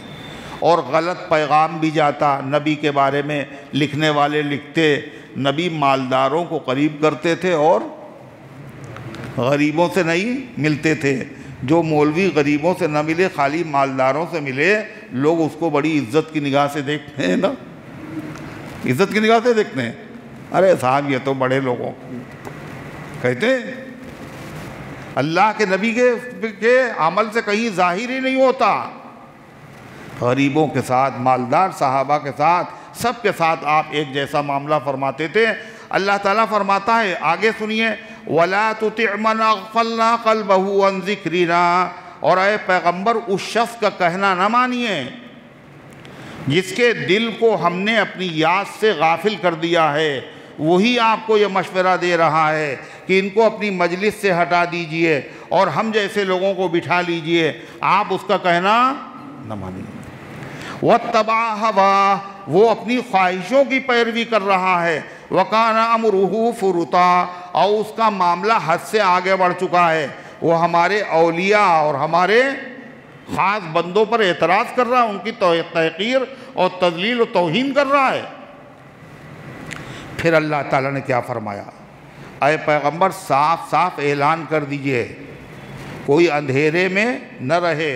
اور غلط پیغام بھی جاتا نبی کے بارے میں۔ لکھنے والے لکھتے نبی مالداروں کو قریب کرتے تھے اور غریبوں سے نہیں ملتے تھے۔ جو مولوی غریبوں سے نہ ملے، خالی مالداروں سے ملے، لوگ اس کو بڑی عزت کی نگاہ سے دیکھتے ہیں نا، عزت کی نگاہ سے دیکھتے ہیں. ارے صاحب یہ تو بڑے لوگوں کہتے ہیں. اللہ کے نبی کے عمل سے کہیں ظاہر ہی نہیں ہوتا. غریبوں کے ساتھ، مالدار صحابہ کے ساتھ، سب کے ساتھ آپ ایک جیسا معاملہ فرماتے تھے. اللہ تعالیٰ فرماتا ہے، آگے سنیے، وَلَا تُطِعْ مَنْ أَغْفَلْنَا قَلْبَهُ عَنْ ذِكْرِنَا، اور اے پیغمبر اس شخص کا کہنا نہ مانیے جس کے دل کو ہم نے اپنی یاد سے غافل کر دیا ہے. وہی آپ کو یہ مشورہ دے رہا ہے کہ ان کو اپنی مجلس سے ہٹا دیجئے اور ہم جیسے لوگوں کو بٹھا لیجئے. آپ اس کا کہنا نہ مانیے. وَاتَّبَعَ هَوَاهُ، وہ اپنی خواہشوں کی پیروی کر رہا ہے. وَكَانَ أَمْرُهُ فُرُطًا، اور اس کا معاملہ حد سے آگے بڑھ چکا ہے. وہ ہمارے اولیاء اور ہمارے خاص بندوں پر اعتراض کر رہا ہے، ان کی تحقیر اور تذلیل و توہین کر رہا ہے. پھر اللہ تعالیٰ نے کیا فرمایا؟ اے پیغمبر صاف صاف اعلان کر دیجئے، کوئی اندھیرے میں نہ رہے.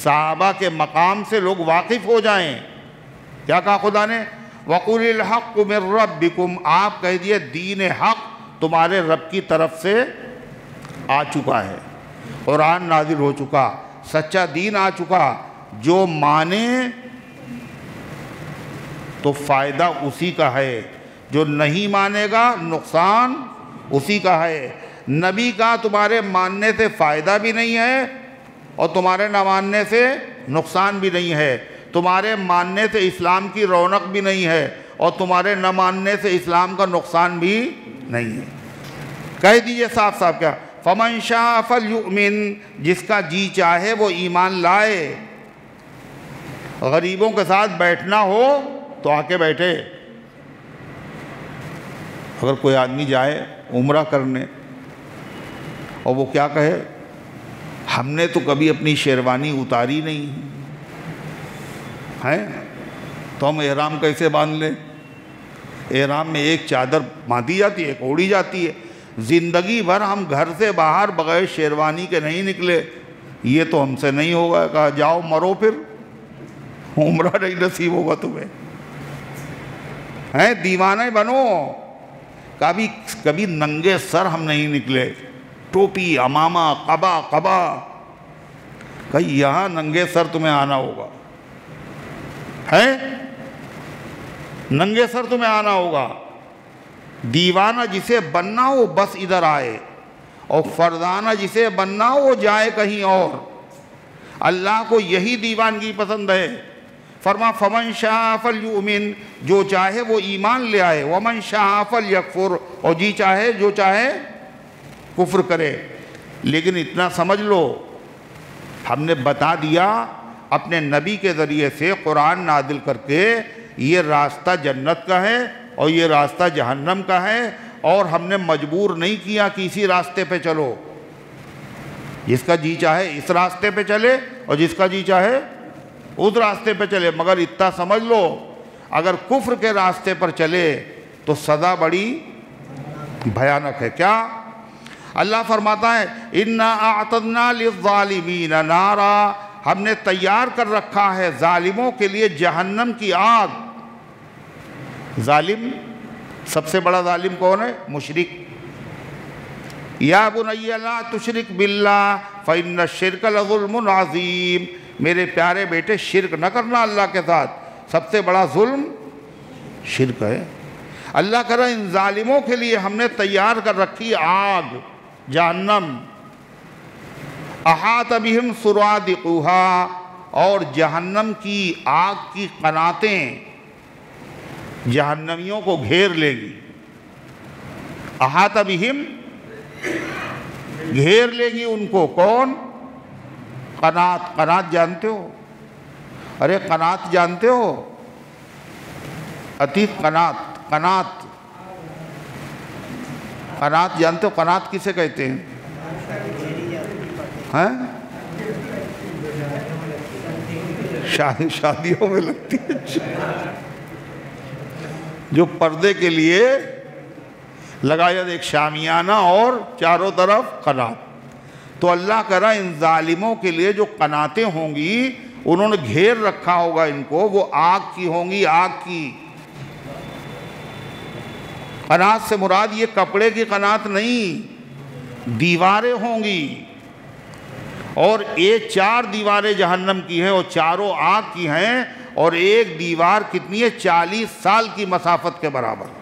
صحابہ کے مقام سے لوگ واقف ہو جائیں. کیا کہا خدا نے؟ وَقُلِ الْحَقُّ مِن رَبِّكُمْ، آپ کہہ دیے دین حق تمہارے رب کی طرف سے آ چکا ہے. قرآن نازل ہو چکا، سچا دین آ چکا. جو مانے تو فائدہ اسی کا ہے، جو نہیں مانے گا نقصان اسی کا ہے. نبی کا تمہارے ماننے سے فائدہ بھی نہیں ہے اور تمہارے نہ ماننے سے نقصان بھی نہیں ہے. تمہارے ماننے سے اسلام کی رونق بھی نہیں ہے اور تمہارے نہ ماننے سے اسلام کا نقصان بھی نہیں ہے. کہہ دیجئے صاف صاف کیا؟ فَمَنْ شَاءَ فَلْيُؤْمِنْ، جس کا جی چاہے وہ ایمان لائے. غریبوں کے ساتھ بیٹھنا ہو تو آ کے بیٹھے. اگر کوئی آدمی جائے عمرہ کرنے اور وہ کیا کہے، ہم نے تو کبھی اپنی شیروانی اتاری نہیں ہے، تو ہم احرام کیسے باندھ لیں؟ احرام میں ایک چادر باندھی جاتی ہے، ایک اوڑھی جاتی ہے. زندگی بھر ہم گھر سے باہر بغیر شیروانی کے نہیں نکلے، یہ تو ہم سے نہیں ہوگا. کہا جاؤ مرو، پھر عمرہ نہیں نصیب ہوگا تمہیں. ہیں دیوانے بنو. کبھی ننگے سر ہم نہیں نکلے، ٹوپی، امامہ، قبا. کہیں یہاں ننگے سر تمہیں آنا ہوگا، ہے ننگے سر تمہیں آنا ہوگا. دیوانہ جسے بننا ہو بس ادھر آئے، اور فردانہ جسے بننا ہو وہ جائے کہیں اور. اللہ کو یہی دیوانگی پسند ہے. فرما فَمَنْ شَاءَ فَلْيُؤْمِنْ، جو چاہے وہ ایمان لے آئے. وَمَنْ شَاءَ فَلْيَكْفُرْ، اور جو چاہے کفر کرے. لیکن اتنا سمجھ لو، ہم نے بتا دیا اپنے نبی کے ذریعے سے قرآن نازل کر کے، یہ راستہ جنت کا ہے اور یہ راستہ جہنم کا ہے، اور ہم نے مجبور نہیں کیا کہ اسی راستے پہ چلو. جس کا جی چاہے اس راستے پہ چلے اور جس کا جی چاہے اس راستے پہ چلے. مگر اتنا سمجھ لو، اگر کفر کے راستے پر چلے تو سزا بڑی بھیانک ہے. کیا؟ اللہ فرماتا ہے اِنَّا أَعْتَدْنَا لِلظَّالِمِينَ نَارًا، ہم نے تیار کر رکھا ہے ظالموں کے لیے جہنم کی آگ. ظالم، سب سے بڑا ظالم کون ہے؟ مشرک. یا بنی لا تشرک باللہ فإن الشرک لظلم عظیم، میرے پیارے بیٹے شرک نہ کرنا اللہ کے ساتھ، سب سے بڑا ظلم شرک ہے. اللہ کہہ رہا ہے ان ظالموں کے لیے ہم نے تیار کر رکھی آگ، جہنم. احاط بہم سرادقها، اور جہنم کی آگ کی قناتیں جہنمیوں کو گھیر لے گی. احاط بہم، گھیر لے گی ان کو. کون؟ قنات جانتے ہو؟ ارے قنات جانتے ہو؟ عتیق قنات جانتے ہو؟ قنات کسے کہتے ہیں؟ شادیوں میں لگتی ہے، جو پردے کے لیے لگایا، ایک شامیانہ اور چاروں طرف قنات. تو اللہ کہہ رہا ان ظالموں کے لیے جو قناتیں ہوں گی، انہوں نے گھیر رکھا ہوگا ان کو، وہ آگ کی ہوں گی، آگ کی۔ قنات سے مراد یہ کپڑے کی قنات نہیں، دیواریں ہوں گی، اور ایک 4 دیواریں جہنم کی ہیں اور چاروں آگ کی ہیں، اور ایک دیوار کتنی ہے؟ 40 سال کی مسافت کے برابر۔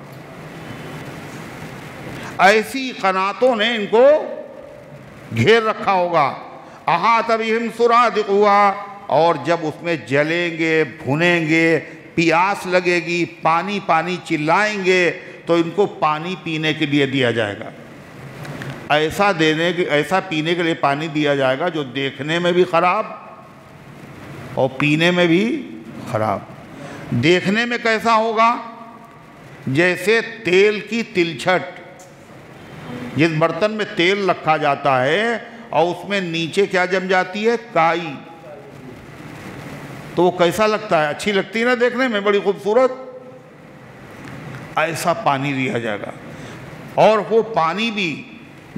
ایسی قناتوں نے ان کو گھیر رکھا ہوگا۔ احاط بہم سرادقها، اور جب اس میں جلیں گے، بھنیں گے، پیاس لگے گی، پانی پانی چلائیں گے، تو ان کو پانی پینے کے لیے دیا جائے گا۔ ایسا پینے کے لیے پانی دیا جائے گا جو دیکھنے میں بھی خراب اور پینے میں بھی خراب۔ دیکھنے میں کیسا ہوگا؟ جیسے تیل کی تلچھٹ، جس برتن میں تیل رکھا جاتا ہے اور اس میں نیچے کیا جم جاتی ہے؟ کائی، تو وہ کیسا لگتا ہے؟ اچھی لگتی ہے نا دیکھنے میں، بڑی خوبصورت۔ ایسا پانی دیا جائے گا، اور وہ پانی بھی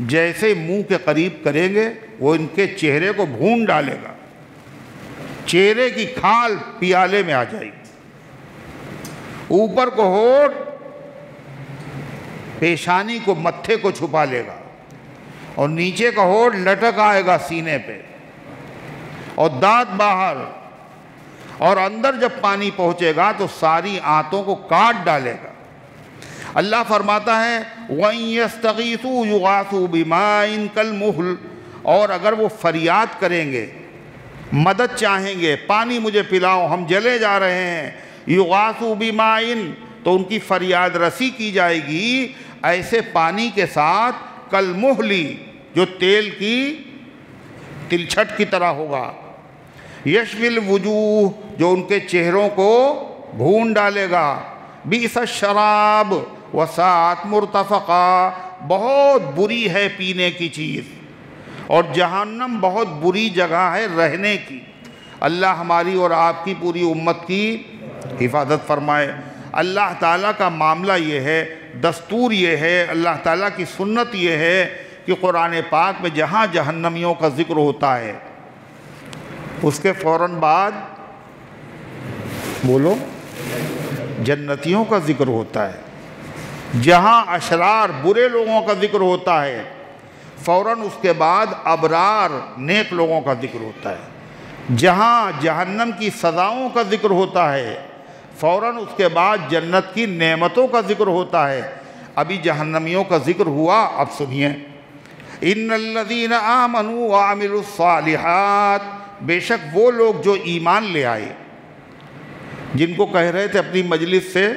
جیسے منہ کے قریب کریں گے وہ ان کے چہرے کو بھون ڈالے گا، چہرے کی کھال پیالے میں آ جائے گی، اوپر کو ہونٹ پیشانی کو، متھے کو چھپا لے گا، اور نیچے کا ہونٹ لٹک آئے گا سینے پہ، اور دانت باہر، اور اندر جب پانی پہنچے گا تو ساری آنتوں کو کاٹ ڈالے گا۔ اللہ فرماتا ہے وَإِن يَسْتَغِيثُوا يُغَاثُوا بِمَاءٍ كَالْمُهْلِ، اور اگر وہ فریاد کریں گے، مدد چاہیں گے، پانی مجھے پلاؤ، ہم جلے جا رہے ہیں، يُغَاثُوا بِمَاءٍ، تو ان کی فریاد رسی کی جائے گی ایسے پانی کے ساتھ، كَالْمُهْلِ، جو تیل کی تلچھٹ کی طرح ہوگا، یشوی الوجوہ، جو ان کے چہروں کو بھون ڈالے گا، بئس الشراب وساعت مرتفقا، بہت بری ہے پینے کی چیز، اور جہنم بہت بری جگہ ہے رہنے کی۔ اللہ ہماری اور آپ کی پوری امت کی حفاظت فرمائے۔ اللہ تعالیٰ کا معاملہ یہ ہے، دستور یہ ہے، اللہ تعالیٰ کی سنت یہ ہے کہ قرآن پاک میں جہاں جہنمیوں کا ذکر ہوتا ہے اس کے فوراً بعد بولو جنتیوں کا ذکر ہوتا ہے، جہاں اشرار برے لوگوں کا ذکر ہوتا ہے فوراً اس کے بعد ابرار نیک لوگوں کا ذکر ہوتا ہے، جہاں جہنم کی سزاؤں کا ذکر ہوتا ہے فوراً اس کے بعد جنت کی نعمتوں کا ذکر ہوتا ہے۔ ابھی جہنمیوں کا ذکر ہوا، اب سنیے، ان الذین آمنوا وعملوا الصالحات، بے شک وہ لوگ جو ایمان لے آئے، جن کو کہہ رہے تھے اپنی مجلس سے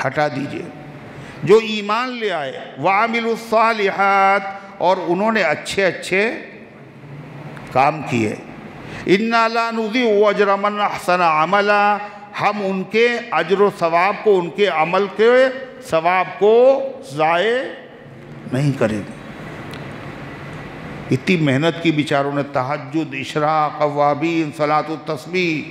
ہٹا دیجئے، جو ایمان لے آئے، وعملوا الصالحات، اور انہوں نے اچھے اچھے کام کیے، انا لا نضیع اجر من احسن عملا، ہم ان کے اجر و ثواب کو، ان کے عمل کے ثواب کو ضائع نہیں کریں گے۔ اتنی محنت کی بیچاروں نے، تہجد، اشراق، اوابین، صلاۃ التسبیح،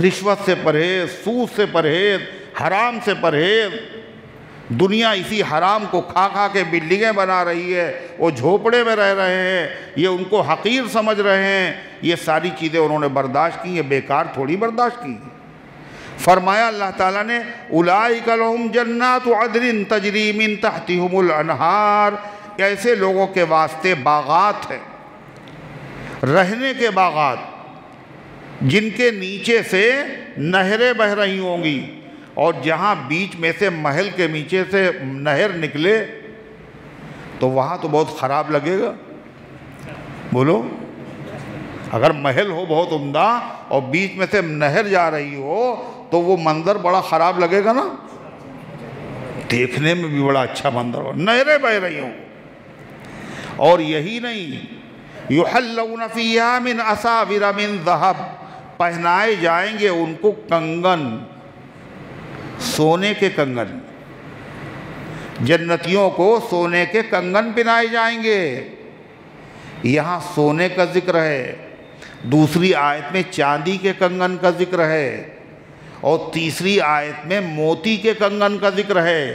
رشوت سے پرہیز، سود سے پرہیز، حرام سے پرہیز۔ دنیا اسی حرام کو کھا کھا کے بلڈنگیں بنا رہی ہے، وہ جھوپڑے میں رہ رہے ہیں، یہ ان کو حقیر سمجھ رہے ہیں، یہ ساری چیزیں انہوں نے برداشت کی، یہ بیکار تھوڑی برداشت کی۔ فرمایا اللہ تعالیٰ نے اولئک لہم جنات عدن تجری من تحتہم الانہار، ایسے لوگوں کے واسطے باغات ہیں، رہنے کے باغات، جن کے نیچے سے نہریں بہہ رہی ہوں گی، اور جہاں بیچ میں سے محل کے نیچے سے نہر نکلے تو وہاں تو بہت خراب لگے گا، بولو، اگر محل ہو بہت عمدہ اور بیچ میں سے نہر جا رہی ہو تو وہ منظر بڑا خراب لگے گا نا، دیکھنے میں بھی بڑا اچھا منظر ہو، نہریں بہہ رہی ہوں۔ اور یہی نہیں، یحلون فیہا من اساور من ذہب، پہنائے جائیں گے ان کو کنگن، سونے کے کنگن، جنتیوں کو سونے کے کنگن پہنائے جائیں گے۔ یہاں سونے کا ذکر ہے، دوسری آیت میں چاندی کے کنگن کا ذکر ہے، اور تیسری آیت میں موتی کے کنگن کا ذکر ہے۔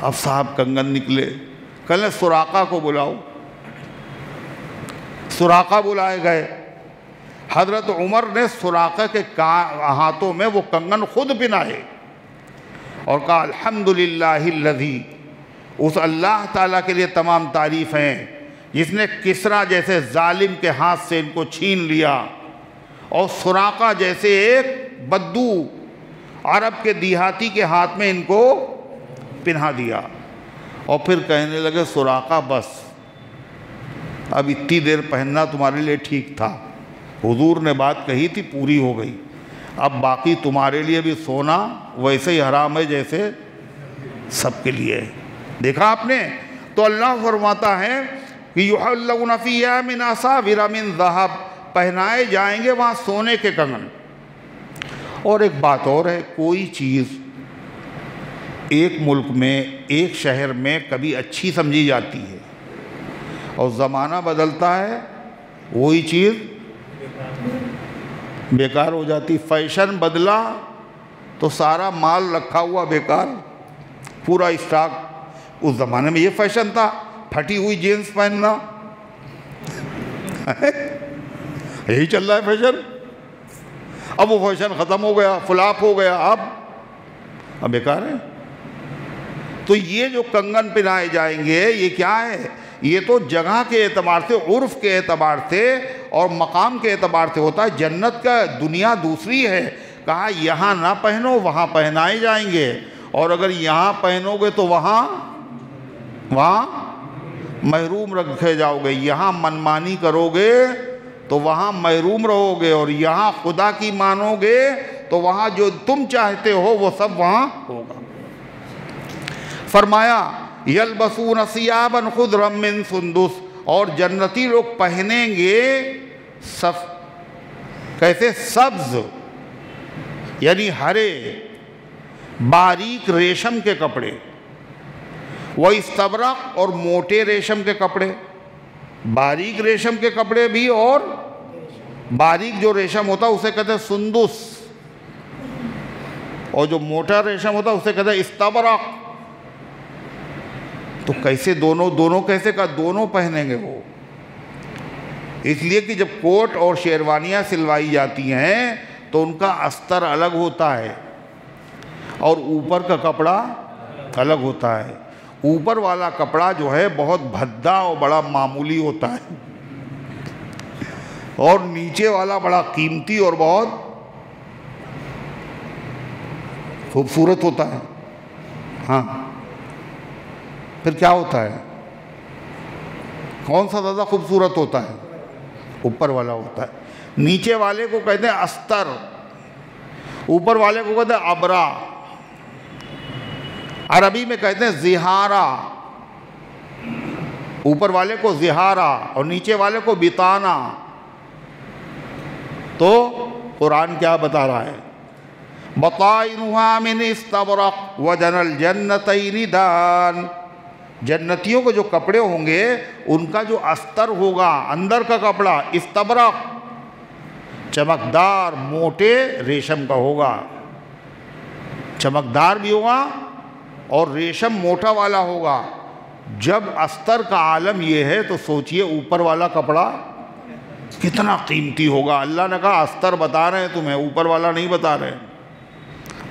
اب صاحب کنگن نکلے، کہنے سراقہ کو بلاؤ۔ سراقہ بلائے گئے، حضرت عمر نے سراقہ کے ہاتھوں میں وہ کنگن خود پہنائے اور کہا الحمدللہ الذی، اس اللہ تعالیٰ کے لیے تمام تعریف ہیں جس نے کسریٰ جیسے ظالم کے ہاتھ سے ان کو چھین لیا اور سراقہ جیسے ایک بدو عرب کے دیہاتی کے ہاتھ میں ان کو پہنا دیا۔ اور پھر کہنے لگے سراقہ بس اب اتنی دیر پہننا تمہارے لیے ٹھیک تھا، حضور نے بات کہی تھی پوری ہو گئی، اب باقی تمہارے لیے بھی سونا ویسے ہی حرام ہے جیسے سب کے لیے۔ دیکھا آپ نے؟ تو اللہ فرماتا ہے کہ یحلون فیہا من اساور من ذہب، پہنائے جائیں گے وہاں سونے کے کنگن۔ اور ایک بات اور ہے، کوئی چیز ایک ملک میں ایک شہر میں کبھی اچھی سمجھی جاتی ہے اور زمانہ بدلتا ہے وہی چیز بیکار ہو جاتی۔ فیشن بدلا تو سارا مال رکھا ہوا بیکار، پورا اسٹاک۔ اس زمانے میں یہ فیشن تھا پھٹی ہوئی جینس پہننا، یہی چل رہا ہے فیشن۔ اب وہ فیشن ختم ہو گیا، فلاپ ہو گیا، اب بیکار ہے۔ تو یہ جو کنگن پہنائے جائیں گے یہ کیا ہے؟ یہ تو جگہ کے اعتبار سے، عرف کے اعتبار سے اور مقام کے اعتبار سے ہوتا ہے۔ جنت کا دنیا دوسری ہے، کہا یہاں نہ پہنو وہاں پہنائے جائیں گے، اور اگر یہاں پہنو گے تو وہاں محروم رکھے جاؤ گے، یہاں منمانی کرو گے تو وہاں محروم رہو گے، اور یہاں خدا کی مانو گے تو وہاں جو تم چاہتے ہو وہ سب وہاں ہوگا۔ فرمایا یلبسون ثیابا خضرا من سندس، اور جنتی لوگ پہنیں گے کیسے؟ سبز یعنی ہرے باریک ریشم کے کپڑے، وہ استبرق اور موٹے ریشم کے کپڑے، باریک ریشم کے کپڑے بھی، اور باریک جو ریشم ہوتا ہے اسے کہتے ہیں سندس، اور جو موٹا ریشم ہوتا ہے اسے کہتے ہیں استبرق۔ تو کیسے دونوں کیسے کا دونوں پہنیں گے وہ؟ اس لیے کہ جب کوٹ اور شیروانیاں سلوائی جاتی ہیں تو ان کا استر الگ ہوتا ہے اور اوپر کا کپڑا الگ ہوتا ہے۔ اوپر والا کپڑا جو ہے بہت بھدا اور بڑا معمولی ہوتا ہے، اور نیچے والا بڑا قیمتی اور بہت خوبصورت ہوتا ہے۔ ہاں، پھر کیا ہوتا ہے؟ کون سا زیادہ خوبصورت ہوتا ہے؟ اوپر والا ہوتا ہے۔ نیچے والے کو کہتے ہیں استر، اوپر والے کو کہتے ہیں ابرا، عربی میں کہتے ہیں زہارہ، اوپر والے کو زہارہ اور نیچے والے کو بتانا۔ تو قرآن کیا بتا رہا ہے؟ بطائنها من استبرق وجن الجنتین دان، جنتیوں کو جو کپڑے ہوں گے ان کا جو استر ہوگا اندر کا کپڑا استبرق، چمکدار موٹے ریشم کا ہوگا، چمکدار بھی ہوگا اور ریشم موٹا والا ہوگا۔ جب استر کا عالم یہ ہے تو سوچئے اوپر والا کپڑا کتنا قیمتی ہوگا۔ اللہ نے کہا استر بتا رہے ہیں تمہیں، اوپر والا نہیں بتا رہے۔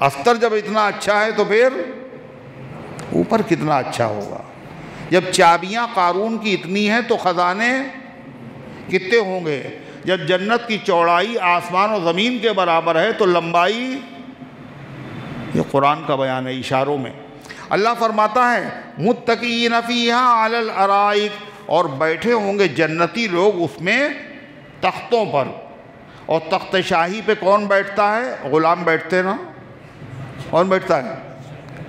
استر جب اتنا اچھا ہے تو پھر اوپر کتنا اچھا ہوگا۔ جب چابیاں قارون کی اتنی ہیں تو خزانے کتنے ہوں گے۔ جب جنت کی چوڑائی آسمان و زمین کے برابر ہے تو لمبائی، یہ قرآن کا بیان ہے اشاروں میں۔ اللہ فرماتا ہے متکئین فیہا علی الارائک، اور بیٹھے ہوں گے جنتی لوگ اس میں تختوں پر۔ اور تخت شاہی پہ کون بیٹھتا ہے؟ غلام بیٹھتے نا۔ کون بیٹھتا ہے؟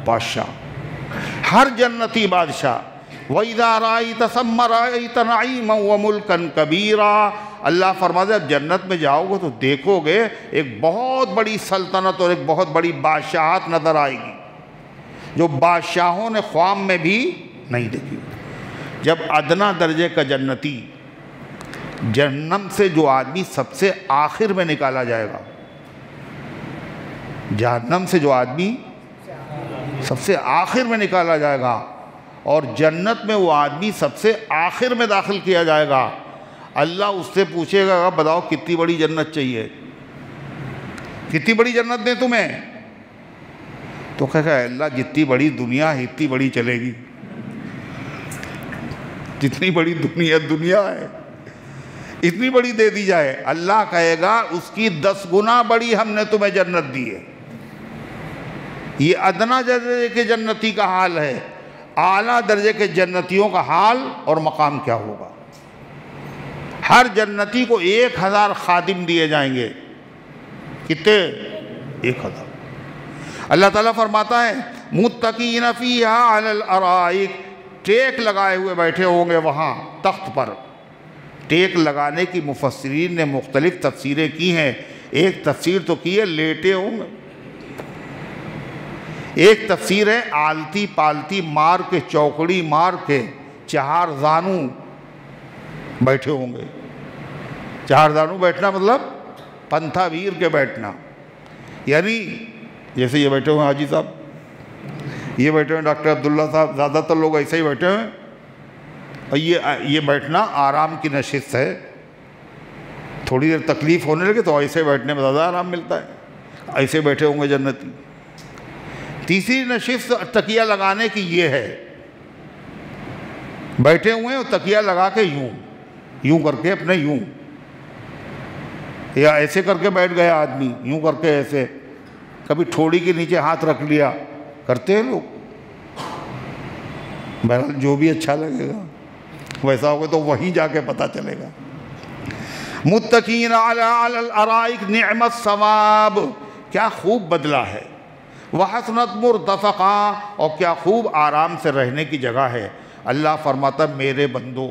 بادشاہ، ہر جنتی بادشاہ۔ وَإِذَا رَأَيْتَ ثَمَّ رَأَيْتَ نَعِيمًا وَمُلْكًا كَبِيرًا، اللہ فرماتا ہے جب جنت میں جاؤ گے تو دیکھو گے ایک بہت بڑی سلطنت اور ایک بہت بڑی بادشاہت نظر آئے گی جو بادشاہوں نے خواب میں بھی نہیں دیکھی۔ جب ادنا درجے کا جنتی، جہنم سے جو آدمی سب سے آخر میں نکالا جائے گا، جہنم سے جو آدمی سب سے آخر میں نکالا جائے گا، اور جنت میں وہ آدمی سب سے آخر میں داخل کیا جائے گا۔ اللہ اس سے پوچھے گا بتاؤ کتنی بڑی جنت چاہیے، کتنی بڑی جنت دیں تمہیں؟ تو کہے گا اللہ جتنی بڑی دنیا ہے اتنی بڑی چلے گی، جتنی بڑی دنیا ہے اتنی بڑی دے دی جائے۔ اللہ کہے گا اس کی 10 گنا بڑی ہم نے تمہیں جنت دی ہے۔ یہ ادنا درجے کے جنتی کا حال ہے، اعلیٰ درجے کے جنتیوں کا حال اور مقام کیا ہوگا؟ ہر جنتی کو 1000 خادم دیے جائیں گے۔ کتنے؟ 1000۔ اللہ تعالیٰ فرماتا ہے متقین فیہا علی الارائک، ٹیک لگائے ہوئے بیٹھے ہوں گے وہاں تخت پر۔ ٹیک لگانے کی مفسرین نے مختلف تفسیریں کی ہیں۔ ایک تفسیر تو کی ہے لیٹے ہوں گے، ایک تفسیر ہے آلتی پالتی مار کے، چوکڑی مار کے 4 زانو بیٹھے ہوں گے۔ 4 زانو بیٹھنا مطلب پنتھا ویر کے بیٹھنا، یعنی جیسے یہ بیٹھے ہوئے حاجی صاحب، یہ بیٹھے ہوئے ڈاکٹر عبداللہ صاحب، زیادہ تر لوگ ایسے ہی بیٹھے ہوئے، اور یہ بیٹھنا آرام کی نشست ہے۔ تھوڑی دیر تکلیف ہونے لگے تو ایسے بیٹھنے میں زیادہ آرام ملتا ہے، ایسے بیٹھے ہوں گے جنتی۔ تیسری نشست تکیہ لگانے کی یہ ہے، بیٹھے ہوئے اور تکیہ لگا کے یوں کر کے اپنے یوں، یا ایسے کر کے بیٹھ گیا آدمی، یوں کر کے ایسے، کبھی ٹھوڑی کے نیچے ہاتھ رکھ لیا، کرتے ہیں لوگ۔ بہرحال جو بھی اچھا لگے گا ویسا ہوگا تو وہیں جا کے پتہ چلے گا۔ متقین علی الارائک نعم الثواب، کیا خوب بدلہ ہے، وحسنت مرتفقا، اور کیا خوب آرام سے رہنے کی جگہ ہے۔ اللہ فرماتا میرے بندو،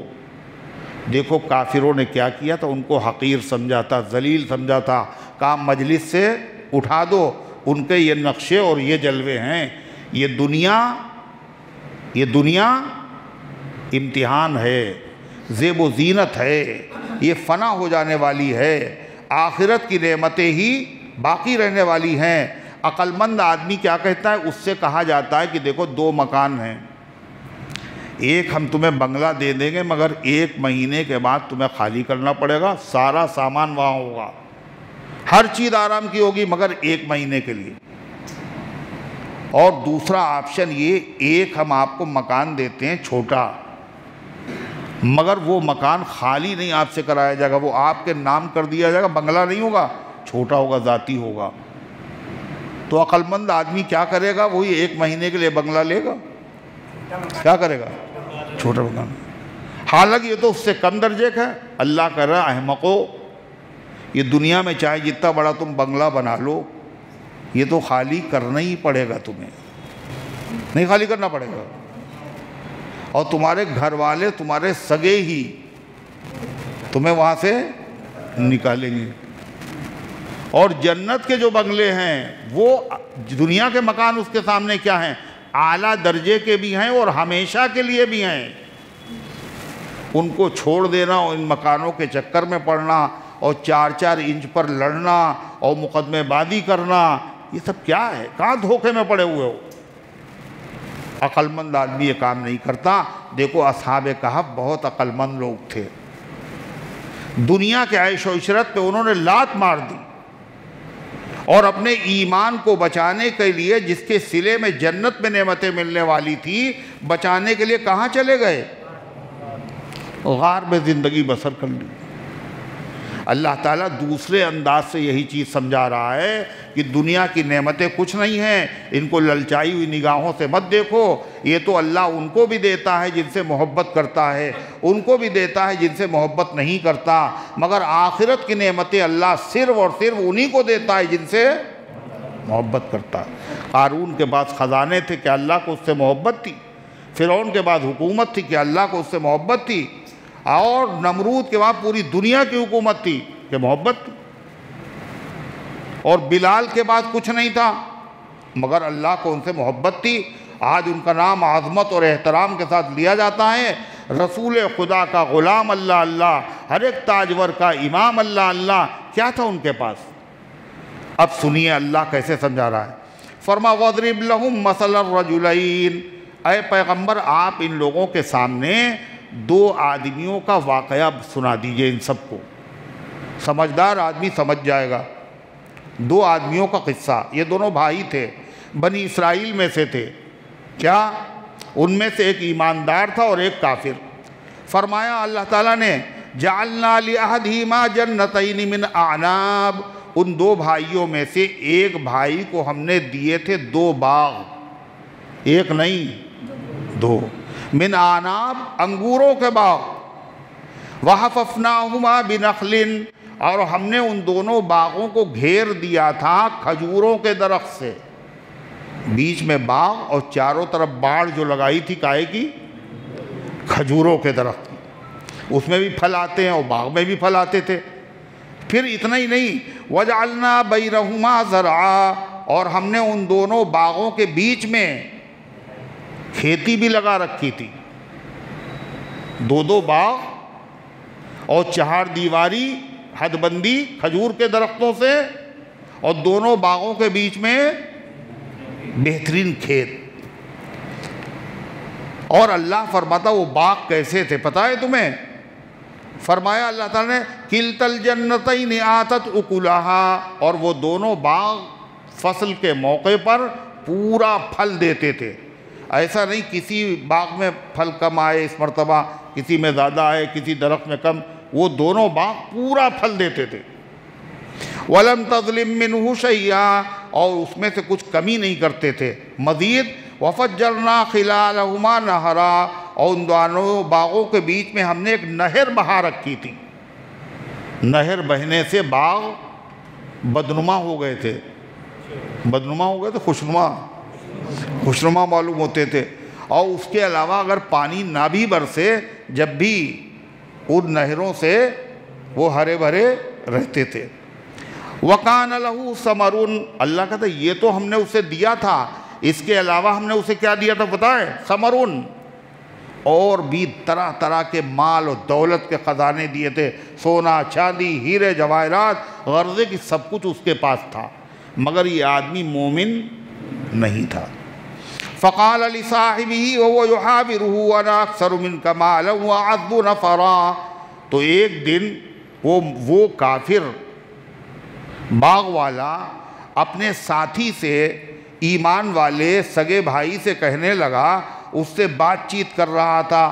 دیکھو کافروں نے کیا کیا تھا، ان کو حقیر سمجھا تھا، ذلیل سمجھا تھا، کام مجلس سے اٹھا دو، ان کے یہ نقشے اور یہ جلوے ہیں۔ یہ دنیا امتحان ہے، زیب و زینت ہے، یہ فنا ہو جانے والی ہے، آخرت کی نعمتیں ہی باقی رہنے والی ہیں۔ عقل مند آدمی کیا کہتا ہے؟ اس سے کہا جاتا ہے کہ دیکھو 2 مکان ہیں، ایک ہم تمہیں بنگلہ دے دیں گے مگر 1 مہینے کے بعد تمہیں خالی کرنا پڑے گا، سارا سامان وہاں ہوگا، ہر چیز آرام کی ہوگی مگر 1 مہینے کے لیے۔ اور دوسرا آپشن یہ، ایک ہم آپ کو مکان دیتے ہیں چھوٹا، مگر وہ مکان خالی نہیں آپ سے کرایا جائے گا، وہ آپ کے نام کر دیا جائے گا، بنگلہ نہیں ہوگا، چھوٹا ہوگا، ذاتی ہوگا۔ تو عقل مند آدمی کیا کرے گا؟ وہی 1 مہینے کے لیے بنگلہ لے گا، کیا کرے گا؟ چھوٹا مکان۔ حالانکہ یہ تو اس سے کم درجے کا ہے۔ اللہ کہہ رہا ہے احمقو، یہ دنیا میں چاہے جتنا بڑا تم بنگلہ بنا لو، یہ تو خالی کرنا ہی پڑے گا، تمہیں نہیں خالی کرنا پڑے گا، اور تمہارے گھر والے تمہارے سگے ہی تمہیں وہاں سے نکالیں گے۔ اور جنت کے جو بنگلے ہیں وہ دنیا کے مکان اس کے سامنے کیا ہیں؟ اعلیٰ درجے کے بھی ہیں اور ہمیشہ کے لیے بھی ہیں۔ ان کو چھوڑ دینا اور ان مکانوں کے چکر میں پڑنا اور 4 انچ پر لڑنا اور مقدمے بازی کرنا، یہ سب کیا ہے؟ کہاں دھوکے میں پڑے ہوئے ہو؟ عقل مند آدمی یہ کام نہیں کرتا۔ دیکھو اصحاب کہف بہت عقل مند لوگ تھے، دنیا کے عیش و عشرت پہ انہوں نے لات مار دی، اور اپنے ایمان کو بچانے کے لیے جس کے صلے میں جنت میں نعمتیں ملنے والی تھی، بچانے کے لیے کہاں چلے گئے؟ غار میں زندگی بسر کر لی۔ اللہ تعالیٰ دوسرے انداز سے یہی چیز سمجھا رہا ہے کہ دنیا کی نعمتیں کچھ نہیں ہیں، ان کو للچائی ہوئی نگاہوں سے مت دیکھو، یہ تو اللہ ان کو بھی دیتا ہے جن سے محبت کرتا ہے، ان کو بھی دیتا ہے جن سے محبت نہیں کرتا، مگر آخرت کی نعمتیں اللہ صرف اور صرف انہی کو دیتا ہے جن سے محبت کرتا ہے۔ قارون کے پاس خزانے تھے کہ اللہ کو اس سے محبت تھی، فرعون کے بعد حکومت تھی کہ اللہ کو اس سے محبت تھی، اور نمرود کے بعد پوری دنیا کی حکومت تھی کہ محبت تھی، اور بلال کے بعد کچھ نہیں تھا مگر اللہ کو ان سے محبت تھی۔ آج ان کا نام عظمت اور احترام کے ساتھ لیا جاتا ہے، رسول خدا کا غلام اللہ اللہ، ہر ایک تاجور کا امام اللہ اللہ۔ کیا تھا ان کے پاس؟ اب سنیے اللہ کیسے سمجھا رہا ہے۔ فرما وَاضْرِبْ لَهُمْ مَثَلَ الرَّجُلَيْنِ، اے پیغمبر آپ ان لوگوں کے سامنے دو آدمیوں کا واقعہ سنا دیجئے، ان سب کو سمجھدار آدمی سمجھ جائے گا۔ دو آدمیوں کا قصہ، یہ دونوں بھائی تھے، بنی اسرائیل میں سے تھے۔ کیا؟ ان میں سے ایک ایماندار تھا اور ایک کافر۔ فرمایا اللہ تعالیٰ نے جعلنا لأحدہما جنتین من اعناب، ان دو بھائیوں میں سے ایک بھائی کو ہم نے دیے تھے دو باغ، ایک نہیں دو، من اعناب انگوروں کے باغ، وحففناہما بنخل، اور ہم نے ان دونوں باغوں کو گھیر دیا تھا کھجوروں کے درخت سے، بیچ میں باغ اور چاروں طرف باڑ جو لگائی تھی کائے کی؟ کھجوروں کے درخت کی، اس میں بھی پھل آتے ہیں اور باغ میں بھی پھل آتے تھے۔ پھر اتنا ہی نہیں، وَجَعَلْنَا بَيْنَهُمَا زَرْعًا، اور ہم نے ان دونوں باغوں کے بیچ میں کھیتی بھی لگا رکھی تھی، دو دو باغ اور چہار دیواری حد بندی کھجور کے درختوں سے، اور دونوں باغوں کے بیچ میں بہترین کھیت۔ اور اللہ فرماتا وہ باغ کیسے تھے پتہ ہے تمہیں؟ فرمایا اللہ تعالیٰ نے کِلْتَا الْجَنَّتَيْنِ آتَتْ أُكُلَهَا، اور وہ دونوں باغ فصل کے موقع پر پورا پھل دیتے تھے۔ ایسا نہیں کسی باغ میں پھل کم آئے اس مرتبہ، کسی میں زیادہ آئے، کسی درخت میں کم، وہ دونوں باغ پورا پھل دیتے تھے۔ وَلَمْ تَظْلِمْ مِنْهُ شَيْئًا، اور اس میں سے کچھ کمی نہیں کرتے تھے۔ مزید وَفَجَّرْنَا خِلَالَهُمَا نَهْرًا، اور ان دونوں باغوں کے بیچ میں ہم نے ایک نہر بہا رکھی تھی۔ نہر بہنے سے باغ بدنما ہو گئے تھے، بدنما ہو گئے تھے، خوشنما معلوم ہوتے تھے۔ اور اس کے علاوہ اگر پانی نہ بھی برسے، جب بھی ان نہروں سے وہ ہرے بھرے رہتے تھے۔ وَقَانَ لَهُ ثَمَرٌ، اللہ کہتا ہے یہ تو ہم نے اسے دیا تھا، اس کے علاوہ ہم نے اسے کیا دیا تھا پتہ ہے؟ ثمرٌ، اور بھی طرح طرح کے مال و دولت کے خزانے دیے تھے، سونا چاندی ہیرے جواہرات، غرضے کی سب کچھ اس کے پاس تھا، مگر یہ آدمی مومن نہیں تھا۔ فقال لصاحبه وهو يحاوره انا اكثر منك مالا واعز نفرا، تو ایک دن وہ کافر باغ والا اپنے ساتھی سے، ایمان والے سگے بھائی سے کہنے لگا، اس سے بات چیت کر رہا تھا،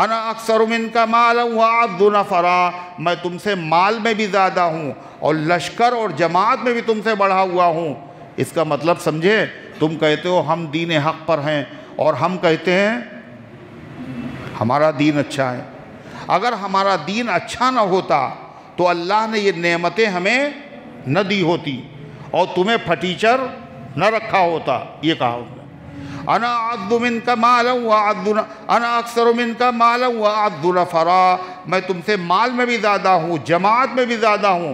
انا اکثر منک مالا واعز نفرا، میں تم سے مال میں بھی زیادہ ہوں اور لشکر اور جماعت میں بھی تم سے بڑھا ہوا ہوں۔ اس کا مطلب سمجھے؟ تم کہتے ہو ہم دین حق پر ہیں، اور ہم کہتے ہیں ہمارا دین اچھا ہے۔ اگر ہمارا دین اچھا نہ ہوتا تو اللہ نے یہ نعمتیں ہمیں نہ دی ہوتی اور تمہیں پھٹیچر نہ رکھا ہوتا۔ یہ کہا اس نے، انا اعز منک مالا انا اکثر منک مالا واعز نفرا، میں تم سے مال میں بھی زیادہ ہوں، جماعت میں بھی زیادہ ہوں۔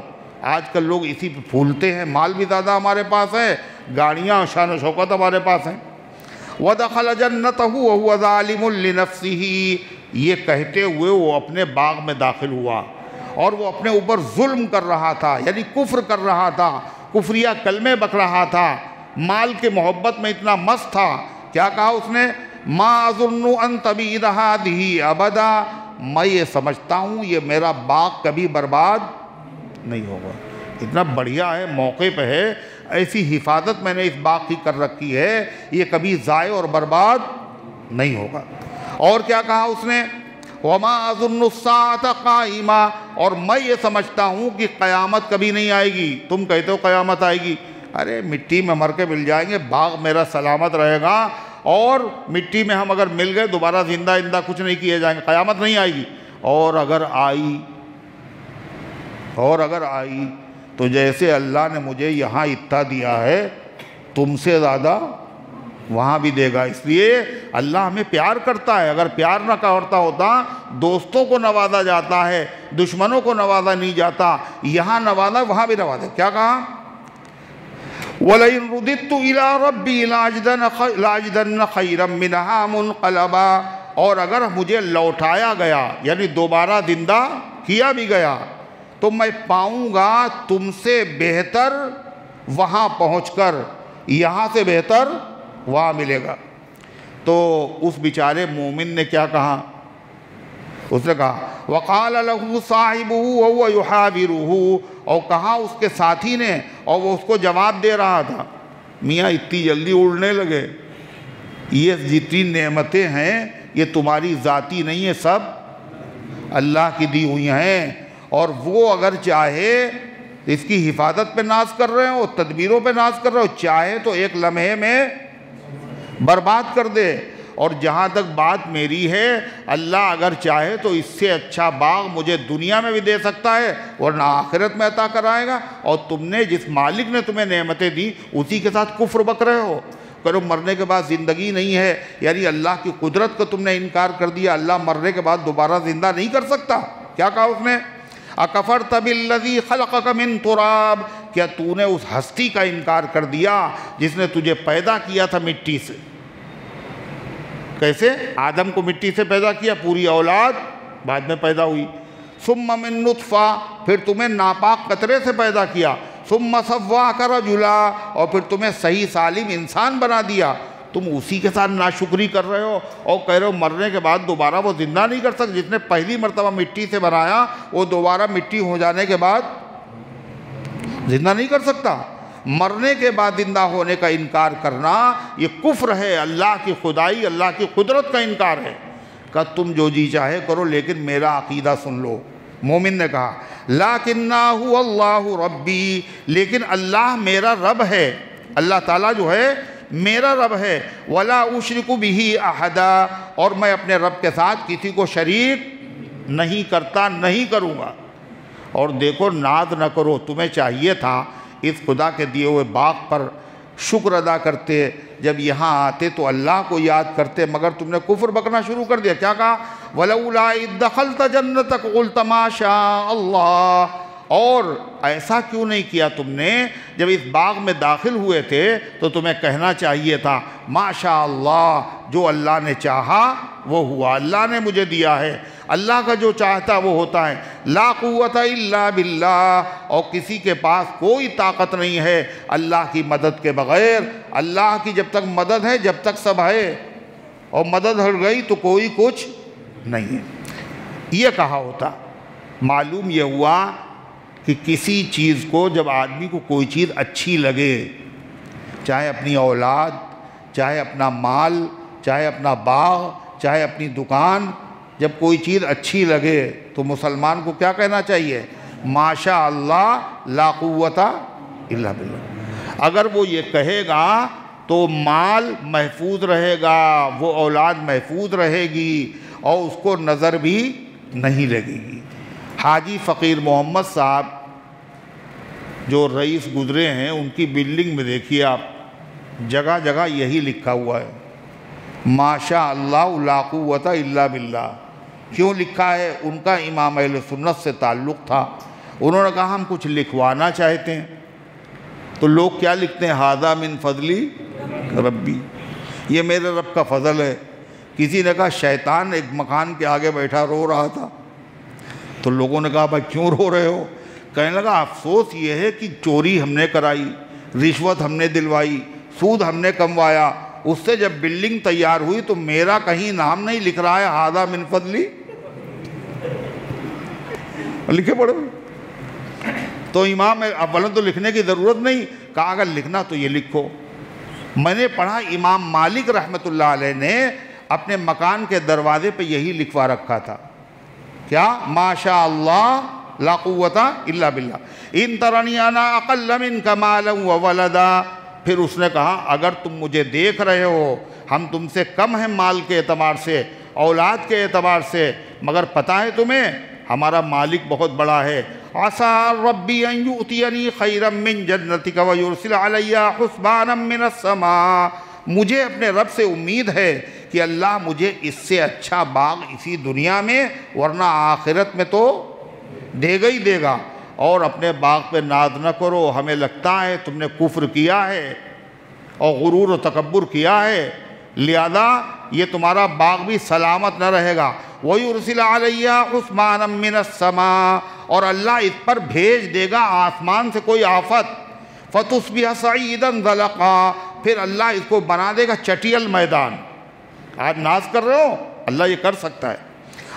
آج کل لوگ اسی پہ پھولتے ہیں، مال بھی زیادہ ہمارے پاس ہے، گاڑیاں شان و شوکت ہمارے پاس ہیں۔ وَدَخَلَ جَنَّتَهُ وَهُوَ ظَالِمٌ لِنَفْسِهِ، یہ کہتے ہوئے وہ اپنے باغ میں داخل ہوا اور وہ اپنے اوپر ظلم کر رہا تھا، یعنی کفر کر رہا تھا، کفریہ کلمے بک رہا تھا، مال کے محبت میں اتنا مست تھا۔ کیا کہا اس نے؟ مَا أَظُنُّ أَن تَبِيدَ هَٰذِهِ أَبَدًا، میں یہ سمجھتا ہوں یہ میرا باغ کبھی برباد نہیں ہوگا۔ اتنا بڑھیا ہے، موقع پہ ہے، ایسی حفاظت میں نے اس باغ کی کر رکھی ہے، یہ کبھی ضائع اور برباد نہیں ہوگا۔ اور کیا کہا اس نے؟ وَمَا أَظُنُّ السَّاعَةَ قَائِمًا، اور میں یہ سمجھتا ہوں کہ قیامت کبھی نہیں آئے گی۔ تم کہتے ہو قیامت آئے گی، ارے مٹی میں مر کے مل جائیں گے، باغ میرا سلامت رہے گا، اور مٹی میں ہم اگر مل گئے دوبارہ زندہ کچھ نہیں کیے جائیں گے، قیامت نہیں آئے گی۔ اور اگر آئی تو جیسے اللہ نے مجھے یہاں اتنا دیا ہے تم سے زیادہ وہاں بھی دے گا۔ اس لیے اللہ ہمیں پیار کرتا ہے، اگر پیار نہ کرتا ہوتا دوستوں کو نوازا جاتا ہے، دشمنوں کو نوازا نہیں جاتا، یہاں نوازا وہاں بھی نوازا۔ کیا کہا؟ وَلَئِن رُدِدتُّ إِلَىٰ رَبِّي لَأَجِدَنَّ خَيْرًا مِّنْهَا مُنْقَلَبًا، اور اگر مجھے لوٹایا گیا یعنی دوبارہ زندہ کیا بھی گیا تو میں پاؤں گا تم سے بہتر وہاں پہنچ کر یہاں سے بہتر وہاں ملے گا۔ تو اس بیچارے مومن نے کیا کہا؟ اس نے کہا وَقَالَ لَهُ صَاحِبُهُ وَهُوَ يُحَاوِرُهُ، اور کہا اس کے ساتھی نے اور وہ اس کو جواب دے رہا تھا، میاں اتنی جلدی اڑنے لگے، یہ جتنی نعمتیں ہیں یہ تمہاری ذاتی نہیں ہے، سب اللہ کی دی ہوئی ہیں، اور وہ اگر چاہے اس کی حفاظت پہ ناز کر رہے ہو، تدبیروں پہ ناز کر رہے ہو، چاہے تو ایک لمحے میں برباد کر دے۔ اور جہاں تک بات میری ہے، اللہ اگر چاہے تو اس سے اچھا باغ مجھے دنیا میں بھی دے سکتا ہے ورنہ آخرت میں عطا کرائے گا، اور تم نے جس مالک نے تمہیں نعمتیں دی اسی کے ساتھ کفر بک رہے ہو، کرو مرنے کے بعد زندگی نہیں ہے، یعنی اللہ کی قدرت کو تم نے انکار کر دیا، اللہ مرنے کے بعد دوبارہ زندہ نہیں کر سکتا۔ کیا کہا اس نے؟ اکفرت بالذی خلقک من تراب، کیا تو نے اس ہستی کا انکار کر دیا جس نے تجھے پیدا کیا تھا مٹی سے؟ کیسے؟ آدم کو مٹی سے پیدا کیا، پوری اولاد بعد میں پیدا ہوئی۔ ثم من نطفہ، پھر تمہیں ناپاک قطرے سے پیدا کیا۔ ثم سواک رجلا، اور پھر تمہیں صحیح سالم انسان بنا دیا۔ تم اسی کے ساتھ ناشکری کر رہے ہو اور کہہ رہے ہو مرنے کے بعد دوبارہ وہ زندہ نہیں کر سکتا۔ جس نے پہلی مرتبہ مٹی سے بنایا وہ دوبارہ مٹی ہو جانے کے بعد زندہ نہیں کر سکتا۔ مرنے کے بعد زندہ ہونے کا انکار کرنا یہ کفر ہے، اللہ کی خدائی، اللہ کی قدرت کا انکار ہے۔ کہ تم جو جی چاہے کرو لیکن میرا عقیدہ سن لو۔ مومن نے کہا لَكِنَّهُ اللَّهُ رَبِّي، لیکن اللہ میرا رب ہے، اللہ تعالیٰ جو ہے میرا رب ہے۔ وَلَا أُشْرِكُ بِهِ أَحَدًا، اور میں اپنے رب کے ساتھ کسی کو شریک نہیں کرتا، نہیں کروں گا۔ اور دیکھو ناز نہ کرو، تمہیں چاہیے تھا اس خدا کے دیے ہوئے باغ پر شکر ادا کرتے، جب یہاں آتے تو اللہ کو یاد کرتے، مگر تم نے کفر بکنا شروع کر دیا۔ کیا کہا؟ وَلَوْلَا إِذْ دَخَلْتَ جَنَّتَكَ قُلْتَ مَا شَاءَ اللَّهُ، اور ایسا کیوں نہیں کیا تم نے جب اس باغ میں داخل ہوئے تھے تو تمہیں کہنا چاہیے تھا ما شاء اللہ، جو اللہ نے چاہا وہ ہوا، اللہ نے مجھے دیا ہے، اللہ کا جو چاہتا وہ ہوتا ہے۔ لا قوت الا باللہ، اور کسی کے پاس کوئی طاقت نہیں ہے اللہ کی مدد کے بغیر۔ اللہ کی جب تک مدد ہے جب تک سب ہے، اور مدد ہٹ گئی تو کوئی کچھ نہیں ہے۔ یہ کہا ہوتا۔ معلوم یہ ہوا کہ کسی چیز کو جب آدمی کو کوئی چیز اچھی لگے، چاہے اپنی اولاد، چاہے اپنا مال، چاہے اپنا باغ، چاہے اپنی دکان، جب کوئی چیز اچھی لگے تو مسلمان کو کیا کہنا چاہیے؟ ماشاء اللہ لا قوت الا باللہ۔ اگر وہ یہ کہے گا تو مال محفوظ رہے گا، وہ اولاد محفوظ رہے گی، اور اس کو نظر بھی نہیں لگے گی۔ حاجی فقیر محمد صاحب جو رئیس گزرے ہیں، ان کی بلڈنگ میں دیکھیے آپ، جگہ جگہ یہی لکھا ہوا ہے ماشاء اللہ لا قوت الا باللہ۔ کیوں لکھا ہے؟ ان کا امام اہل سنت سے تعلق تھا، انہوں نے کہا ہم کچھ لکھوانا چاہتے ہیں، تو لوگ کیا لکھتے ہیں؟ ھذا من فضلی ربی، یہ میرے رب کا فضل ہے۔ کسی نے کہا شیطان ایک مکان کے آگے بیٹھا رو رہا تھا، تو لوگوں نے کہا بھائی کیوں رو رہے ہو؟ کہنے لگا افسوس یہ ہے کہ چوری ہم نے کرائی، رشوت ہم نے دلوائی، سود ہم نے کموایا، اس سے جب بلڈنگ تیار ہوئی تو میرا کہیں نام نہیں لکھ رہا ہے ھذا من فضلی، لکھے پڑھو۔ تو امام اولا تو لکھنے کی ضرورت نہیں، کہا اگر لکھنا تو یہ لکھو۔ میں نے پڑھا امام مالک رحمۃ اللہ علیہ نے اپنے مکان کے دروازے پہ یہی لکھوا رکھا تھا، کیا؟ ما شاء اللہ لا قوت الا باللہ، ان ترنی انا اقل منک مالا وولدا۔ پھر اس نے کہا اگر تم مجھے دیکھ رہے ہو ہم تم سے کم ہیں مال کے اعتبار سے، اولاد کے اعتبار سے، مگر پتہ ہے تمہیں ہمارا مالک بہت بڑا ہے۔ عسى ربی ان یؤتینی خیرا من جنتک ویرسل علی حسبانا من السماء، مجھے اپنے رب سے امید ہے کہ اللہ مجھے اس سے اچھا باغ اسی دنیا میں ورنہ آخرت میں تو دے گا ہی دے گا۔ اور اپنے باغ پہ ناز نہ کرو، ہمیں لگتا ہے تم نے کفر کیا ہے اور غرور و تکبر کیا ہے، لہذا یہ تمہارا باغ بھی سلامت نہ رہے گا۔ وَيُرْسِلَ عَلَيَّا حُسْبَانًا مِّنَ السَّمَاءِ، اور اللہ اس پر بھیج دے گا آسمان سے کوئی آفت، فَتُصْبِحَ صَعِيدًا زَلَقًا، پھر اللہ اس کو بنا دے گا چٹیل میدان۔ آج ناز کر رہے ہو، اللہ یہ کر سکتا ہے۔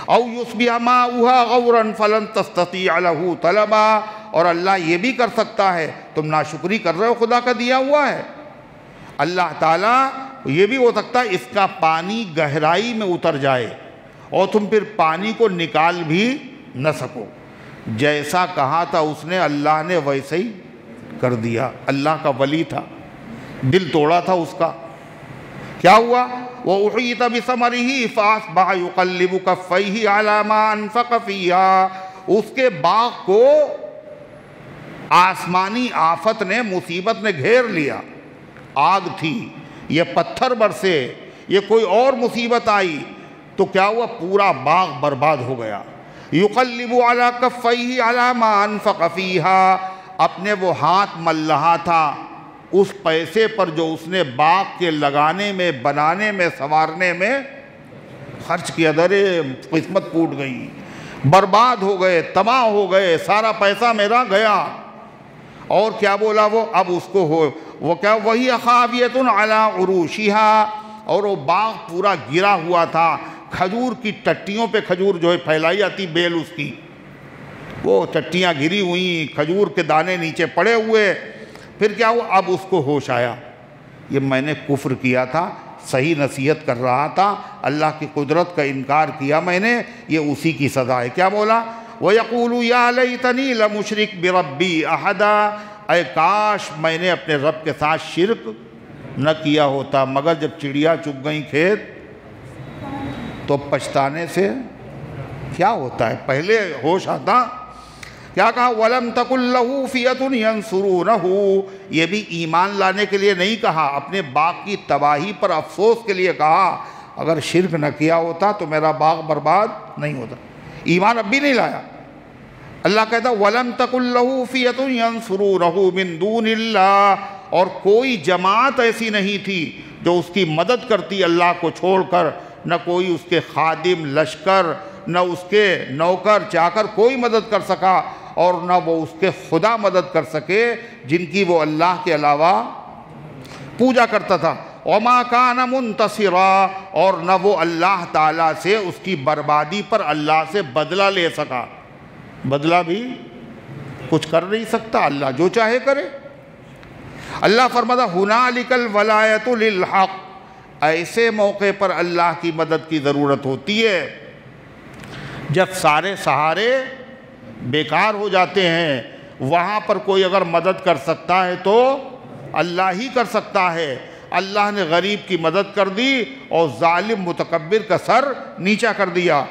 اَوْ يُصْبِحَ مَاؤُهَا غَوْرًا فَلَن تَسْتَطِيعَ لَهُ طَلَبًا، اور اللہ یہ بھی کر سکتا ہے، تم ناشکری کر رہے ہو خدا کا دیا ہوا ہے، اللہ تعالیٰ یہ بھی ہو سکتا ہے اس کا پانی گہرائی میں اتر جائے اور تم پھر پانی کو نکال بھی نہ سکو۔ جیسا کہا تھا اس نے، اللہ نے ویسے ہی کر دیا۔ اللہ کا ولی تھا، دل توڑا تھا اس کا، کیا ہوا؟ وَأُحِيطَ بِثَمَرِهِ فَأَصْبَحَ يُقَلِّبُ كَفَّيْهِ عَلَى مَا أَنفَقَ فِيهَا، اس کے باغ کو آسمانی آفت نے، مصیبت نے گھیر لیا۔ آگ تھی، یہ پتھر برسے، یہ کوئی اور مصیبت آئی تو کیا ہوا؟ پورا باغ برباد ہو گیا۔ يُقَلِّبُ عَلَى كَفَّيْهِ عَلَى مَا أَنفَقَ فِيهَا، اپنے وہ ہاتھ مل رہا تھا اس پیسے پر جو اس نے باغ کے لگانے میں، بنانے میں، سنوارنے میں خرچ کیا۔ درے قسمت ٹوٹ گئی، برباد ہو گئے، تباہ ہو گئے، سارا پیسہ میرا گیا۔ اور کیا بولا وہ؟ اب اس کو وہ کیا؟ وَهِيَ خَاوِيَةٌ عَلَىٰ عُرُوشِهَا، اور وہ باغ پورا گرا ہوا تھا۔ کھجور کی ٹٹیوں پہ کھجور جو ہے پھیلائی جاتی، بیل اس کی، وہ ٹٹیاں گری ہوئیں، کھجور کے دانے نیچے پڑے ہوئے۔ پھر کیا ہوا؟ اب اس کو ہوش آیا، یہ میں نے کفر کیا تھا، صحیح نصیحت کر رہا تھا، اللہ کی قدرت کا انکار کیا میں نے، یہ اسی کی سزا ہے۔ کیا بولا؟ وَيَقُولُ يَا لَيْتَنِي لَمُشْرِكْ بِرَبِّي أَحَدًا، اے کاش میں نے اپنے رب کے ساتھ شرک نہ کیا ہوتا۔ مگر جب چڑیا چگ گئیں کھیت تو پچھتانے سے کیا ہوتا ہے؟ پہلے ہوش آتا۔ کیا کہا؟ وَلَمْ تَكُنْ لَهُ فِئَةٌ يَنْصُرُونَهُ، یہ بھی ایمان لانے کے لیے نہیں کہا، اپنے باغ کی تباہی پر افسوس کے لیے کہا، اگر شرک نہ کیا ہوتا تو میرا باغ برباد نہیں ہوتا۔ ایمان اب بھی نہیں لایا۔ اللہ کہتا وَلَمْ تَكُنْ لَهُ فِئَةٌ يَنْصُرُونَهُ مِن دُونِ اللَّهِ، اور کوئی جماعت ایسی نہیں تھی جو اس کی مدد کرتی اللہ کو چھوڑ کر، نہ کوئی اس کے خادم لشکر، نہ اس کے نوکر چاکر کوئی مدد کر سکا، اور نہ وہ اس کے خدا مدد کر سکے جن کی وہ اللہ کے علاوہ پوجا کرتا تھا۔ وَمَا كَانَ مُنْتَصِرًا، اور نہ وہ اللہ تعالیٰ سے اس کی بربادی پر اللہ سے بدلہ لے سکا۔ بدلہ بھی کچھ کر نہیں سکتا، اللہ جو چاہے کرے۔ اللہ فرماتا هُنَالِكَ الْوَلَایَةُ لِلْحَقِّ، ایسے موقع پر اللہ کی مدد کی ضرورت ہوتی ہے جب سارے سہارے بیکار ہو جاتے ہیں۔ وہاں پر کوئی اگر مدد کر سکتا ہے تو اللہ ہی کر سکتا ہے۔ اللہ نے غریب کی مدد کر دی اور ظالم متکبر کا سر نیچا کر دیا۔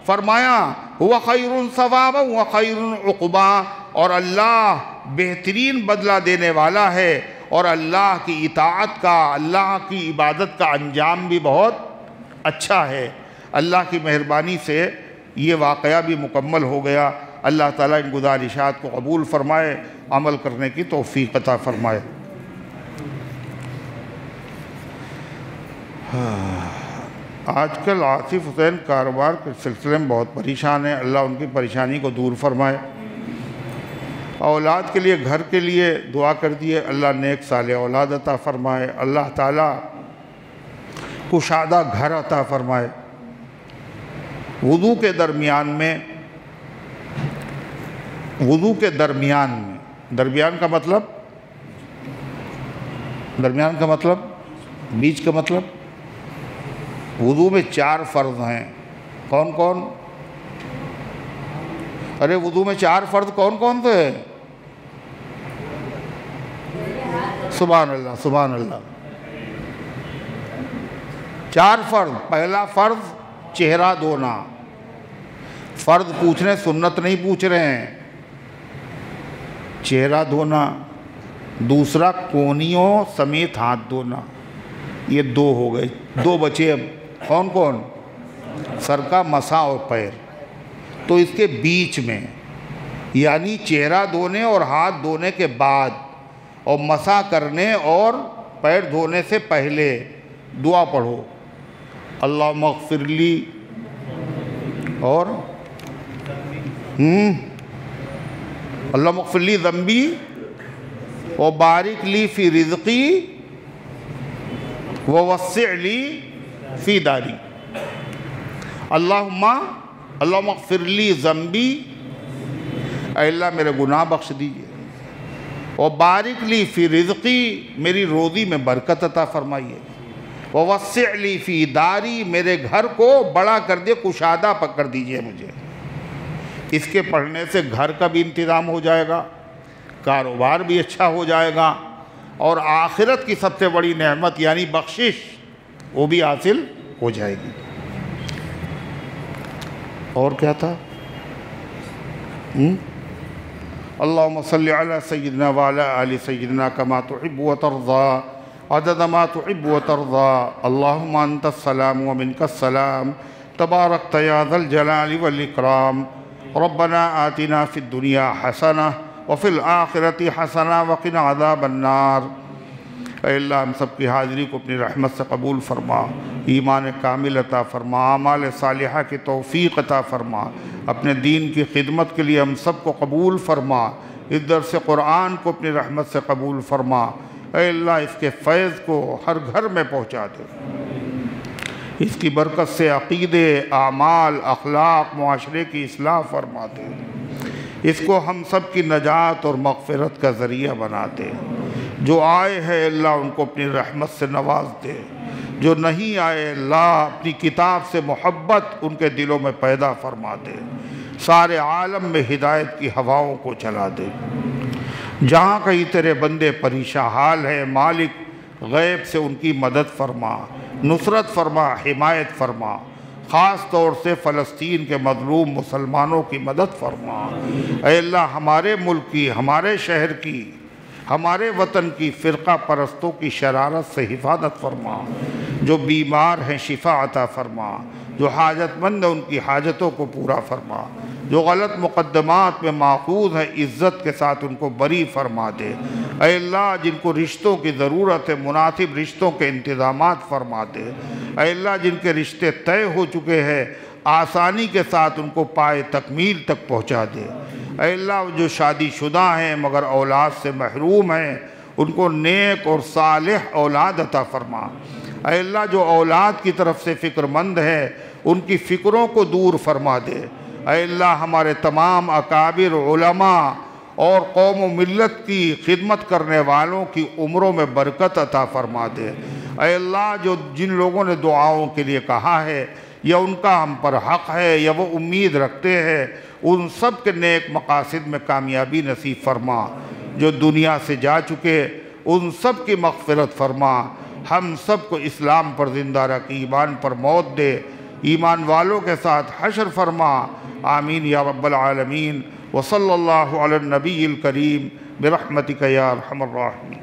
فرمایا هُوَ خَيْرٌ ثَوَابًا وَخَيْرٌ عُقْبًا، اور اللہ بہترین بدلہ دینے والا ہے، اور اللہ کی اطاعت کا، اللہ کی عبادت کا انجام بھی بہت اچھا ہے۔ اللہ کی مہربانی سے یہ واقعہ بھی مکمل ہو گیا۔ اللہ تعالیٰ ان گزارشات کو قبول فرمائے، عمل کرنے کی توفیق عطا فرمائے۔ آج کل عاصف حسین کاروبار کے سلسلے میں بہت پریشان ہیں، اللہ ان کی پریشانی کو دور فرمائے۔ اولاد کے لیے، گھر کے لیے دعا کر دیے، اللہ نیک صالح اولاد عطا فرمائے، اللہ تعالیٰ کشادہ گھر عطا فرمائے۔ وضو کے درمیان میں، وضو کے درمیان میں، درمیان کا مطلب، درمیان کا مطلب بیچ کا مطلب، وضو میں 4 فرض ہیں۔ کون کون؟ ارے وضو میں 4 فرض کون کون سے ہیں؟ سبحان اللہ، سبحان اللہ۔ 4 فرض۔ پہلا فرض چہرہ دھونا، فرض پوچھنے، سنت نہیں پوچھ رہے ہیں، چہرہ دھونا۔ دوسرا کونیوں سمیت ہاتھ دھونا، یہ 2 ہو گئے، 2 بچے اب۔ کون کون؟ سر کا مسا اور پیر۔ تو اس کے بیچ میں، یعنی چہرہ دھونے اور ہاتھ دھونے کے بعد اور مسا کرنے اور پیر دھونے سے پہلے دعا پڑھو، اللہم اغفر لی، اور اللہم اغفر لی ذنبی وبارک لی فی رزقی ووسع لی فی داری۔ اللہم اغفر لی ذنبی، اے اللہ میرے گناہ بخش دیجئے، وبارک لی فی رزقی، میری روزی میں برکت عطا فرمائیے، ووسع لی فی داری، میرے گھر کو بڑا کر دے، کشادہ کر دیجئے مجھے۔ اس کے پڑھنے سے گھر کا بھی انتظام ہو جائے گا، کاروبار بھی اچھا ہو جائے گا، اور آخرت کی سب سے بڑی نعمت یعنی بخشش وہ بھی حاصل ہو جائے گی۔ اور کیا تھا؟ اللہم صلی علی سیدنا وعلی آل سیدنا کما تحب و ترضا عدد ما تحب و ترضا، اللہم انت السلام و منک السلام، تبارکت یا ذا الجلال والاکرام، ربنا آتنا فی الدنیا حسنہ وفی الآخرۃ حسنہ وقنا عذاب النار۔ اے اللہ ہم سب کی حاضری کو اپنی رحمت سے قبول فرما، ایمان کامل عطا فرما، اعمال صالحہ کی توفیق عطا فرما، اپنے دین کی خدمت کے لیے ہم سب کو قبول فرما، اس درس قرآن کو اپنی رحمت سے قبول فرما۔ اے اللہ اس کے فیض کو ہر گھر میں پہنچا دے، اس کی برکت سے عقیدے، اعمال، اخلاق، معاشرے کی اصلاح فرما دے، اس کو ہم سب کی نجات اور مغفرت کا ذریعہ بنا دے۔ جو آئے ہیں اللہ ان کو اپنی رحمت سے نواز دے، جو نہیں آئے اللہ اپنی کتاب سے محبت ان کے دلوں میں پیدا فرما دے، سارے عالم میں ہدایت کی ہواؤں کو چلا دے۔ جہاں کہیں تیرے بندے پریشان حال ہیں مالک غیب سے ان کی مدد فرما، نصرت فرما، حمایت فرما، خاص طور سے فلسطین کے مظلوم مسلمانوں کی مدد فرما۔ اے اللہ ہمارے ملک کی، ہمارے شہر کی، ہمارے وطن کی فرقہ پرستوں کی شرارت سے حفاظت فرما، جو بیمار ہیں شفا عطا فرما، جو حاجت مند ہیں ان کی حاجتوں کو پورا فرما، جو غلط مقدمات میں ماخوذ ہیں عزت کے ساتھ ان کو بری فرما دے۔ اے اللہ جن کو رشتوں کی ضرورت ہے مناسب رشتوں کے انتظامات فرما دے۔ اے اللہ جن کے رشتے طے ہو چکے ہیں آسانی کے ساتھ ان کو پائے تکمیل تک پہنچا دے۔ اے اللہ جو شادی شدہ ہیں مگر اولاد سے محروم ہیں ان کو نیک اور صالح اولاد عطا فرما۔ اے اللہ جو اولاد کی طرف سے فکر مند ہے ان کی فکروں کو دور فرما دے۔ اے اللہ ہمارے تمام اکابر علماء اور قوم و ملت کی خدمت کرنے والوں کی عمروں میں برکت عطا فرما دے۔ اے اللہ جو جن لوگوں نے دعاؤں کے لیے کہا ہے یا ان کا ہم پر حق ہے یا وہ امید رکھتے ہیں ان سب کے نیک مقاصد میں کامیابی نصیب فرما۔ جو دنیا سے جا چکے ان سب کی مغفرت فرما، ہم سب کو اسلام پر زندہ رکھ، ایمان پر موت دے، ایمان والوں کے ساتھ حشر فرما۔ آمین یا رب العالمین۔ وصلی اللہ علی النبی الکریم برحمتک یا ارحم الراحمین۔